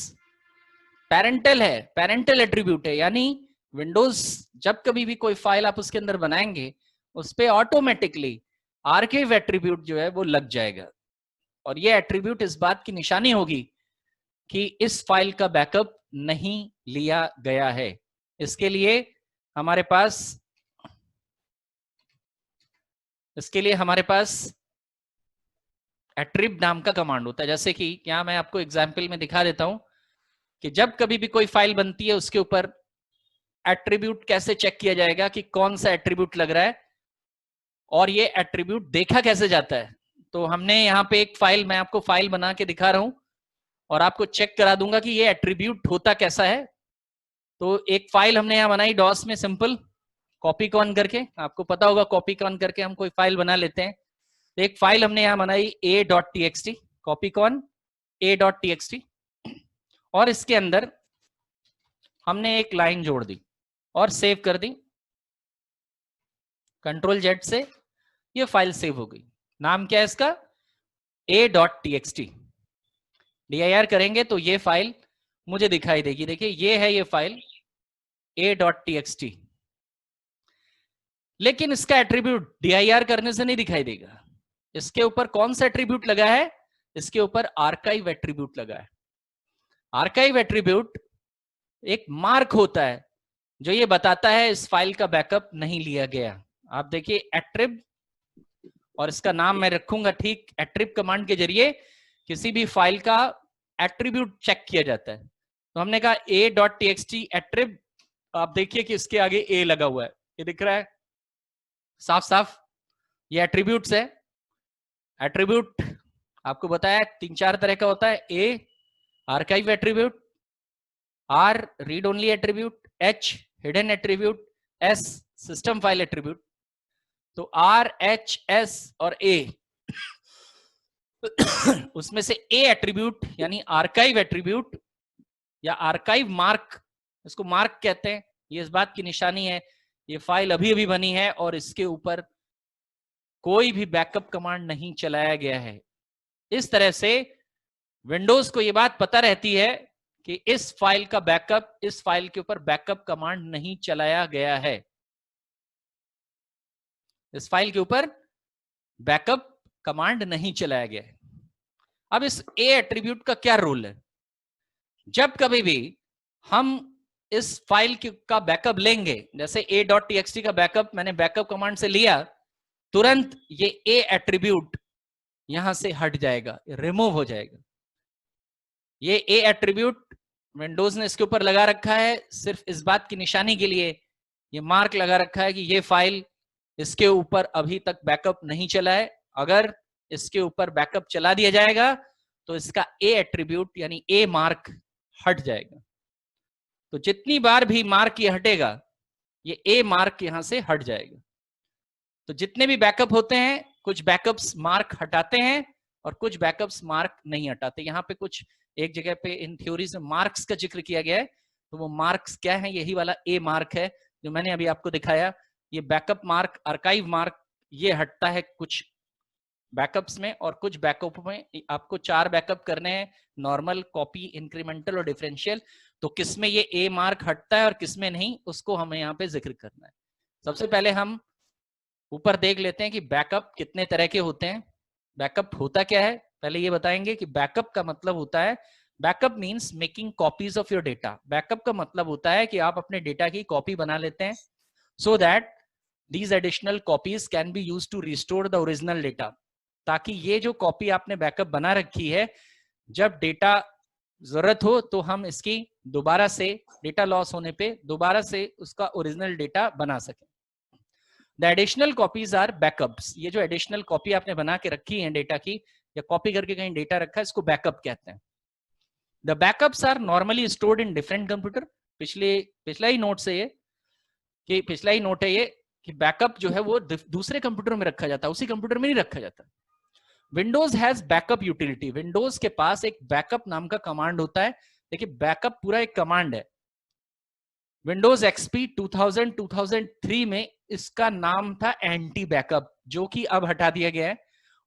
पेरेंटल है, पेरेंटल एट्रीब्यूट है, यानी विंडोज जब कभी भी कोई फाइल आप उसके अंदर बनाएंगे उस पे ऑटोमेटिकली आर्काइव एट्रीब्यूट जो है वो लग जाएगा, और ये एट्रीब्यूट इस बात की निशानी होगी कि इस फाइल का बैकअप नहीं लिया गया है। इसके लिए हमारे पास एट्रिब नाम का कमांड होता है। जैसे कि यहां मैं आपको एग्जाम्पल में दिखा देता हूं कि जब कभी भी कोई फाइल बनती है उसके ऊपर एट्रीब्यूट कैसे चेक किया जाएगा कि कौन सा एट्रीब्यूट लग रहा है और ये एट्रीब्यूट देखा कैसे जाता है। तो हमने यहाँ पे एक फाइल, मैं आपको फाइल बना के दिखा रहा हूं और आपको चेक करा दूंगा कि ये एट्रीब्यूट होता कैसा है। तो एक फाइल हमने यहाँ बनाई डॉस में, सिंपल कॉपी कॉन करके, आपको पता होगा कॉपी कॉन करके हम कोई फाइल बना लेते हैं। तो एक फाइल हमने यहाँ बनाई a.txt, कॉपी कॉन a.txt, और इसके अंदर हमने एक लाइन जोड़ दी और सेव कर दी। कंट्रोल जेड से ये फाइल सेव हो गई। नाम क्या है इसका? a.txt। dir करेंगे तो ये फाइल मुझे दिखाई देगी। देखिए ये है ये फाइल a.txt, लेकिन इसका एट्रीब्यूट dir करने से नहीं दिखाई देगा। इसके ऊपर कौन सा एट्रीब्यूट लगा है? इसके ऊपर आर्काइव एट्रीब्यूट लगा है। आर्काइव एट्रीब्यूट एक मार्क होता है जो ये बताता है इस फाइल का बैकअप नहीं लिया गया। आप देखिए एट्रिब, और इसका नाम मैं रखूंगा ठीक, एट्रिब कमांड के जरिए किसी भी फाइल का एट्रीब्यूट चेक किया जाता है। तो हमने कहा a.txt एट्रिब, आप देखिए कि इसके आगे a लगा हुआ है, ये दिख रहा है साफ साफ, ये एट्रीब्यूट्स है। एट्रीब्यूट आपको बताया 3-4 तरह का होता है। a archive attribute, r read only attribute, h hidden attribute, s system file attribute. तो r, h, s और a उसमें से a एट्रीब्यूट यानी आर्काइव एट्रीब्यूट या आर्काइव मार्क, इसको मार्क कहते हैं, ये इस बात की निशानी है ये फाइल अभी अभी बनी है और इसके ऊपर कोई भी बैकअप कमांड नहीं चलाया गया है। इस तरह से विंडोज को यह बात पता रहती है कि इस फाइल का बैकअप, इस फाइल के ऊपर बैकअप कमांड नहीं चलाया गया है। इस फाइल के ऊपर बैकअप कमांड नहीं चलाया गया है। अब इस ए एट्रीब्यूट का क्या रोल है? जब कभी भी हम इस फाइल का बैकअप लेंगे, जैसे a.txt का बैकअप मैंने बैकअप कमांड से लिया, तुरंत ये ए एट्रीब्यूट यहां से हट जाएगा, रिमूव हो जाएगा। ये ए एट्रीब्यूट विंडोज ने इसके ऊपर लगा रखा है सिर्फ इस बात की निशानी के लिए, ये मार्क लगा रखा है कि ये फाइल, इसके ऊपर अभी तक बैकअप नहीं चला है। अगर इसके ऊपर बैकअप चला दिया जाएगा तो इसका ए एट्रीब्यूट यानी ए मार्क हट जाएगा। तो जितनी बार भी मार्क ये हटेगा, ये ए मार्क यहां से हट जाएगा। तो जितने भी बैकअप होते हैं, कुछ बैकअप्स मार्क हटाते हैं और कुछ बैकअप्स मार्क नहीं हटाते। यहाँ पे कुछ एक जगह पे इन थ्योरीज में मार्क्स का जिक्र किया गया है, तो वो मार्क्स क्या है? यही वाला ए मार्क है जो मैंने अभी आपको दिखाया। ये बैकअप मार्क, आर्काइव मार्क, ये हटता है कुछ बैकअप्स में, और कुछ बैकअप में आपको 4 बैकअप करने हैं, नॉर्मल, कॉपी, इंक्रीमेंटल और डिफरेंशियल। तो किसमें ये ए मार्क हटता है और किसमें नहीं, उसको हमें यहाँ पे जिक्र करना है। सबसे पहले हम ऊपर देख लेते हैं कि बैकअप कितने तरह के होते हैं। बैकअप होता क्या है पहले ये बताएंगे कि बैकअप का मतलब होता है, backup means making copies of your data. Backup का मतलब होता है कि आप अपने डेटा की कॉपी बना लेते हैं so that these additional copies can be used to restore the original data, ताकि ये जो कॉपी आपने बैकअप बना रखी है, जब डेटा जरूरत हो तो हम इसकी दोबारा से, डेटा लॉस होने पे दोबारा से उसका ओरिजिनल डेटा बना सकें। The additional copies are backups. ये जो एडिशनल कॉपी आपने बना के रखी है डेटा की, या कॉपी करके कहीं डेटा रखा है, इसको बैकअप कहते हैं। The backups are normally stored in different computer. पिछला ही नोट से ये कि पिछला ही नोट है ये कि बैकअप जो है वो दूसरे कंप्यूटर में रखा जाता है, उसी कंप्यूटर में नहीं रखा जाता। Windows has backup utility. Windows के पास एक बैकअप नाम का कमांड होता है। देखिए बैकअप पूरा एक कमांड है। विंडोज एक्सपी 2003 में इसका नाम था एंटी बैकअप, जो कि अब हटा दिया गया है,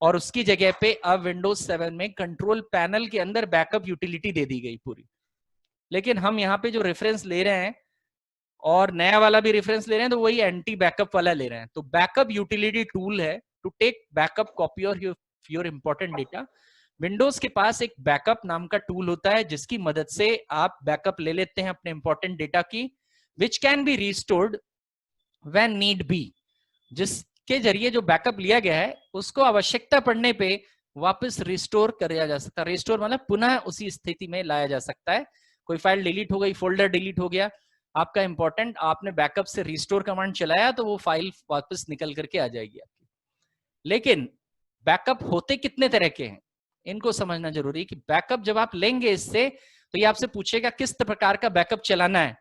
और उसकी जगह पे अब विंडोज 7 में कंट्रोल पैनल के अंदर बैकअप यूटिलिटी दे दी गई पूरी। लेकिन हम यहाँ पे जो रेफरेंस ले रहे हैं और नया वाला भी रेफरेंस ले रहे हैं तो वही एंटी बैकअप वाला ले रहे हैं। तो बैकअप यूटिलिटी टूल है टू टेक बैकअप कॉपी और योर इंपॉर्टेंट डेटा। विंडोज के पास एक बैकअप नाम का टूल होता है जिसकी मदद से आप बैकअप ले लेते हैं अपने इंपॉर्टेंट डेटा की, which can be restored when need be, जिसके जरिए जो बैकअप लिया गया है उसको आवश्यकता पड़ने पे वापस रिस्टोर किया जा सकता है। रिस्टोर मतलब पुनः उसी स्थिति में लाया जा सकता है। कोई फाइल डिलीट हो गई, फोल्डर डिलीट हो गया आपका इंपॉर्टेंट, आपने बैकअप से रिस्टोर कमांड चलाया तो वो फाइल वापस निकल करके आ जाएगी आपकी। लेकिन बैकअप होते कितने तरह के हैं इनको समझना जरूरी है कि बैकअप जब आप लेंगे इससे तो ये आपसे पूछेगा किस प्रकार का बैकअप चलाना है।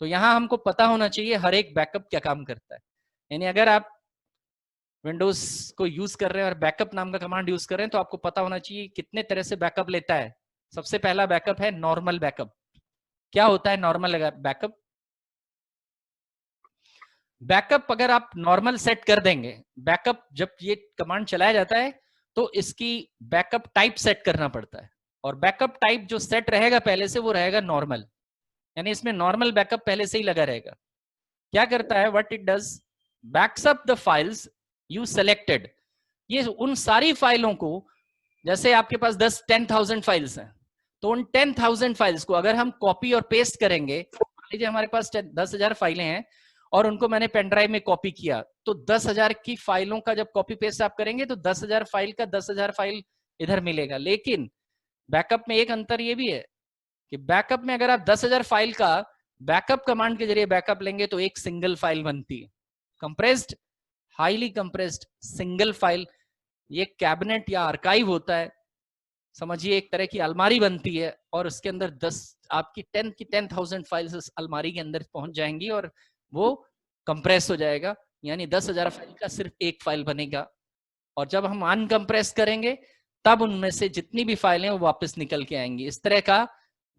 तो यहां हमको पता होना चाहिए हर एक बैकअप क्या काम करता है। यानी अगर आप विंडोज को यूज कर रहे हैं और बैकअप नाम का कमांड यूज कर रहे हैं तो आपको पता होना चाहिए कितने तरह से बैकअप लेता है। सबसे पहला बैकअप है नॉर्मल बैकअप। क्या होता है नॉर्मल बैकअप? बैकअप अगर आप नॉर्मल सेट कर देंगे, बैकअप जब ये कमांड चलाया जाता है तो इसकी बैकअप टाइप सेट करना पड़ता है, और बैकअप टाइप जो सेट रहेगा पहले से वो रहेगा नॉर्मल, यानी इसमें नॉर्मल बैकअप पहले से ही लगा रहेगा। क्या करता है, what it does, backs up the files you selected. ये उन सारी फाइलों को, जैसे आपके पास 10,000 फाइल्स हैं तो उन 10,000 फाइल्स को अगर हम कॉपी और पेस्ट करेंगे, मान लीजिए हमारे पास 10,000 फाइलें हैं और उनको मैंने पेन ड्राइव में कॉपी किया, तो 10,000 की फाइलों का जब कॉपी पेस्ट आप करेंगे तो 10,000 फाइल का 10,000 फाइल इधर मिलेगा। लेकिन बैकअप में एक अंतर ये भी है कि बैकअप में अगर आप 10,000 फाइल का बैकअप कमांड के जरिए बैकअप लेंगे तो एक सिंगल फाइल बनती है, compressed, highly compressed single file. ये कैबिनेट या आर्काइव होता है, समझिए एक तरह की अलमारी बनती है और उसके अंदर 10,000 फाइल्स इस अलमारी के अंदर पहुंच जाएंगी और वो कंप्रेस हो जाएगा, यानी 10,000 फाइल का सिर्फ एक फाइल बनेगा। और जब हम अनकंप्रेस करेंगे तब उनमें से जितनी भी फाइलें वो वापस निकल के आएंगी। इस तरह का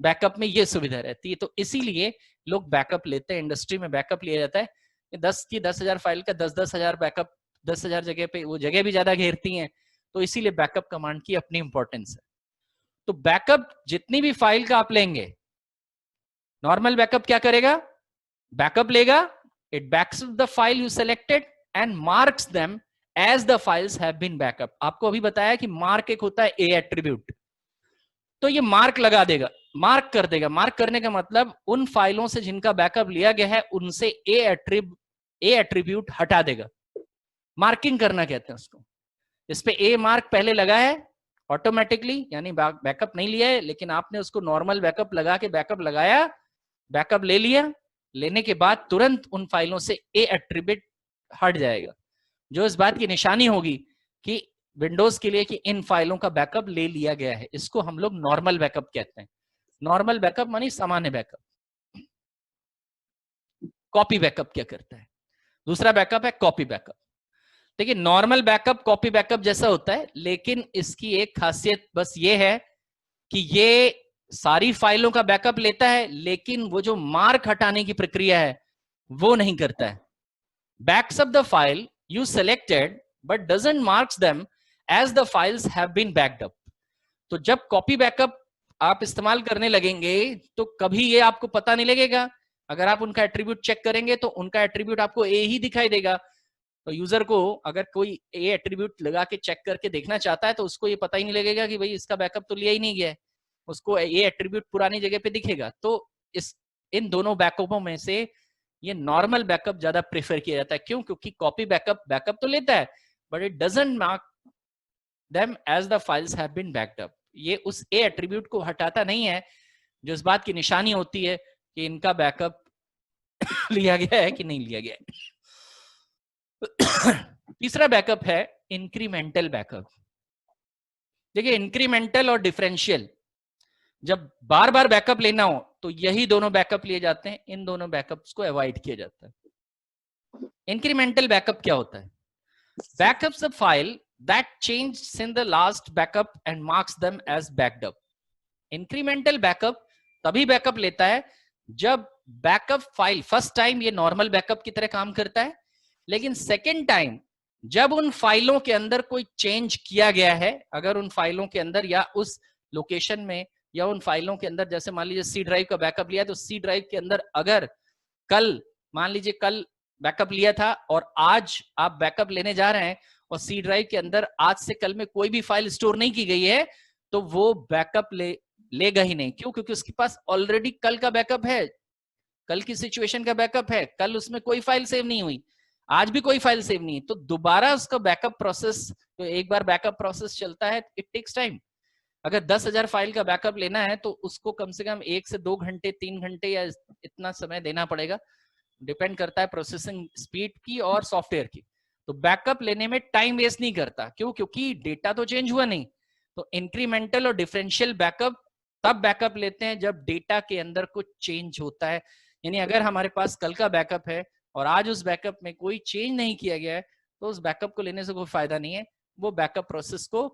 बैकअप में ये सुविधा रहती है, तो इसीलिए लोग बैकअप लेते हैं। इंडस्ट्री में बैकअप लिया जाता है 10,000 फाइल का 10,000 बैकअप, 10,000 जगह पे, वो जगह भी ज्यादा घेरती हैं, तो इसीलिए बैकअप कमांड की अपनी इंपॉर्टेंस है। तो बैकअप जितनी भी फाइल का आप लेंगे, नॉर्मल बैकअप क्या करेगा, बैकअप लेगा, it backs the file you selected and marks them as the files have been backup. आपको अभी बताया कि मार्क एक होता है ए एट्रीब्यूट, तो ये मार्क लगा देगा, मार्क कर देगा। मार्क करने का मतलब उन फाइलों से जिनका बैकअप लिया गया है उनसे ए एट्रीब्यूट हटा देगा। मार्किंग करना कहते हैं उसको। इस पे ए मार्क पहले लगा है ऑटोमेटिकली, यानी बैकअप नहीं लिया है, लेकिन आपने उसको नॉर्मल बैकअप लगा के बैकअप लगाया, बैकअप ले लिया, लेने के बाद तुरंत उन फाइलों से ए एट्रीब्यूट हट जाएगा, जो इस बात की निशानी होगी कि विंडोज के लिए कि इन फाइलों का बैकअप ले लिया गया है। इसको हम लोग नॉर्मल बैकअप कहते हैं। नॉर्मल बैकअप मानी सामान्य बैकअप। कॉपी बैकअप क्या करता है, दूसरा बैकअप है कॉपी बैकअप। देखिए नॉर्मल बैकअप कॉपी बैकअप जैसा होता है, लेकिन इसकी एक खासियत बस ये है कि ये सारी फाइलों का बैकअप लेता है, लेकिन वो जो मार्क हटाने की प्रक्रिया है वो नहीं करता है। Backs up the file you selected but doesn't marks them as the files have been backed up. तो जब कॉपी बैकअप आप इस्तेमाल करने लगेंगे तो कभी ये आपको पता नहीं लगेगा। अगर आप उनका एट्रीब्यूट चेक करेंगे तो उनका एट्रीब्यूट आपको ए ही दिखाई देगा। तो यूजर को अगर कोई ए एट्रीब्यूट लगा के चेक करके देखना चाहता है तो उसको ये पता ही नहीं लगेगा कि भाई इसका बैकअप तो लिया ही नहीं गया है, उसको ए एट्रीब्यूट पुरानी जगह पे दिखेगा। तो इन दोनों बैकअपों में से ये नॉर्मल बैकअप ज्यादा प्रेफर किया जाता है। क्यों? क्योंकि कॉपी बैकअप तो लेता है but it doesn't mark them as the files have been backed up. ये उस ए एट्रीब्यूट को हटाता नहीं है, जो इस बात की निशानी होती है कि इनका बैकअप लिया गया है कि नहीं लिया गया है। तीसरा बैकअप है इंक्रीमेंटल बैकअप। देखिए इंक्रीमेंटल और डिफरेंशियल, जब बार बार बैकअप लेना हो तो यही दोनों बैकअप लिए जाते हैं, इन दोनों बैकअप्स को अवॉइड किया जाता है। इंक्रीमेंटल बैकअप क्या होता है? Backups a file that changed since the last backup and marks them as backed up. Incremental backup तभी बैकअप लेता है जब बैकअप फाइल फर्स्ट टाइम ये नॉर्मल बैकअप की तरह काम करता है, लेकिन सेकेंड टाइम जब उन फाइलों के अंदर कोई चेंज किया गया है, अगर उन फाइलों के अंदर या उस लोकेशन में या उन फाइलों के अंदर, जैसे मान लीजिए सी ड्राइव का बैकअप लिया तो सी ड्राइव के अंदर अगर कल मान लीजिए कल बैकअप लिया था और आज आप बैकअप लेने जा रहे हैं और सी ड्राइव के अंदर आज से कल में कोई भी फाइल स्टोर नहीं की गई है, तो वो बैकअप लेगा ही नहीं। क्यों? क्योंकि उसके पास ऑलरेडी कल का बैकअप है, कल की सिचुएशन का बैकअप है, कल उसमें कोई फाइल सेव नहीं हुई, आज भी कोई फाइल सेव नहीं है, तो दोबारा उसका बैकअप प्रोसेस, तो एक बार बैकअप प्रोसेस चलता है, इट टेक्स टाइम। अगर 10,000 फाइल का बैकअप लेना है तो उसको कम से कम 1 से 2 घंटे 3 घंटे या इतना समय देना पड़ेगा, डिपेंड करता है प्रोसेसिंग स्पीड की और सॉफ्टवेयर की। तो बैकअप लेने में टाइम वेस्ट नहीं करता। क्यों? क्योंकि डेटा तो चेंज हुआ नहीं। तो इंक्रीमेंटल और डिफरेंशियल बैकअप तब बैकअप लेते हैं जब डेटा के अंदर कुछ चेंज होता है। यानी अगर हमारे पास कल का बैकअप है और आज उस बैकअप में कोई चेंज नहीं किया गया है, तो उस बैकअप को लेने से कोई फायदा नहीं है। वो बैकअप प्रोसेस को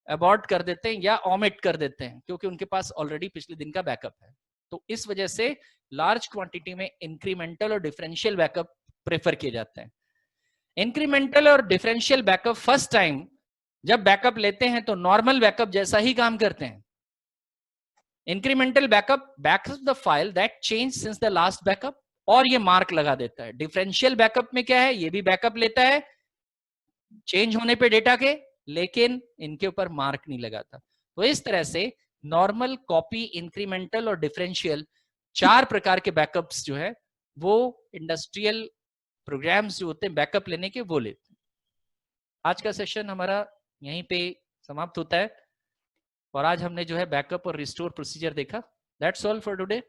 अबॉर्ट कर देते हैं या ओमिट कर देते हैं, क्योंकि उनके पास ऑलरेडी पिछले दिन का बैकअप है। तो इस वजह से लार्ज क्वांटिटी में इंक्रीमेंटल और डिफरेंशियल बैकअप प्रेफर किए जाते हैं। इंक्रीमेंटल और डिफरेंशियल बैकअप फर्स्ट टाइम जब बैकअप लेते हैं तो नॉर्मल बैकअप जैसा ही काम करते हैं। Incremental backup backup the file that change since the last backup, और ये मार्क लगा देता है। डिफरेंशियल बैकअप में क्या है, ये भी बैकअप लेता है चेंज होने पे डेटा के, लेकिन इनके ऊपर मार्क नहीं लगाता। तो इस तरह से नॉर्मल, कॉपी, इंक्रीमेंटल और डिफरेंशियल 4 प्रकार के बैकअप्स जो है वो इंडस्ट्रियल प्रोग्राम्स जो होते हैं बैकअप लेने के, वो लेते हैं। आज का सेशन हमारा यहीं पे समाप्त होता है और आज हमने जो है बैकअप और रिस्टोर प्रोसीजर देखा। That's all for today.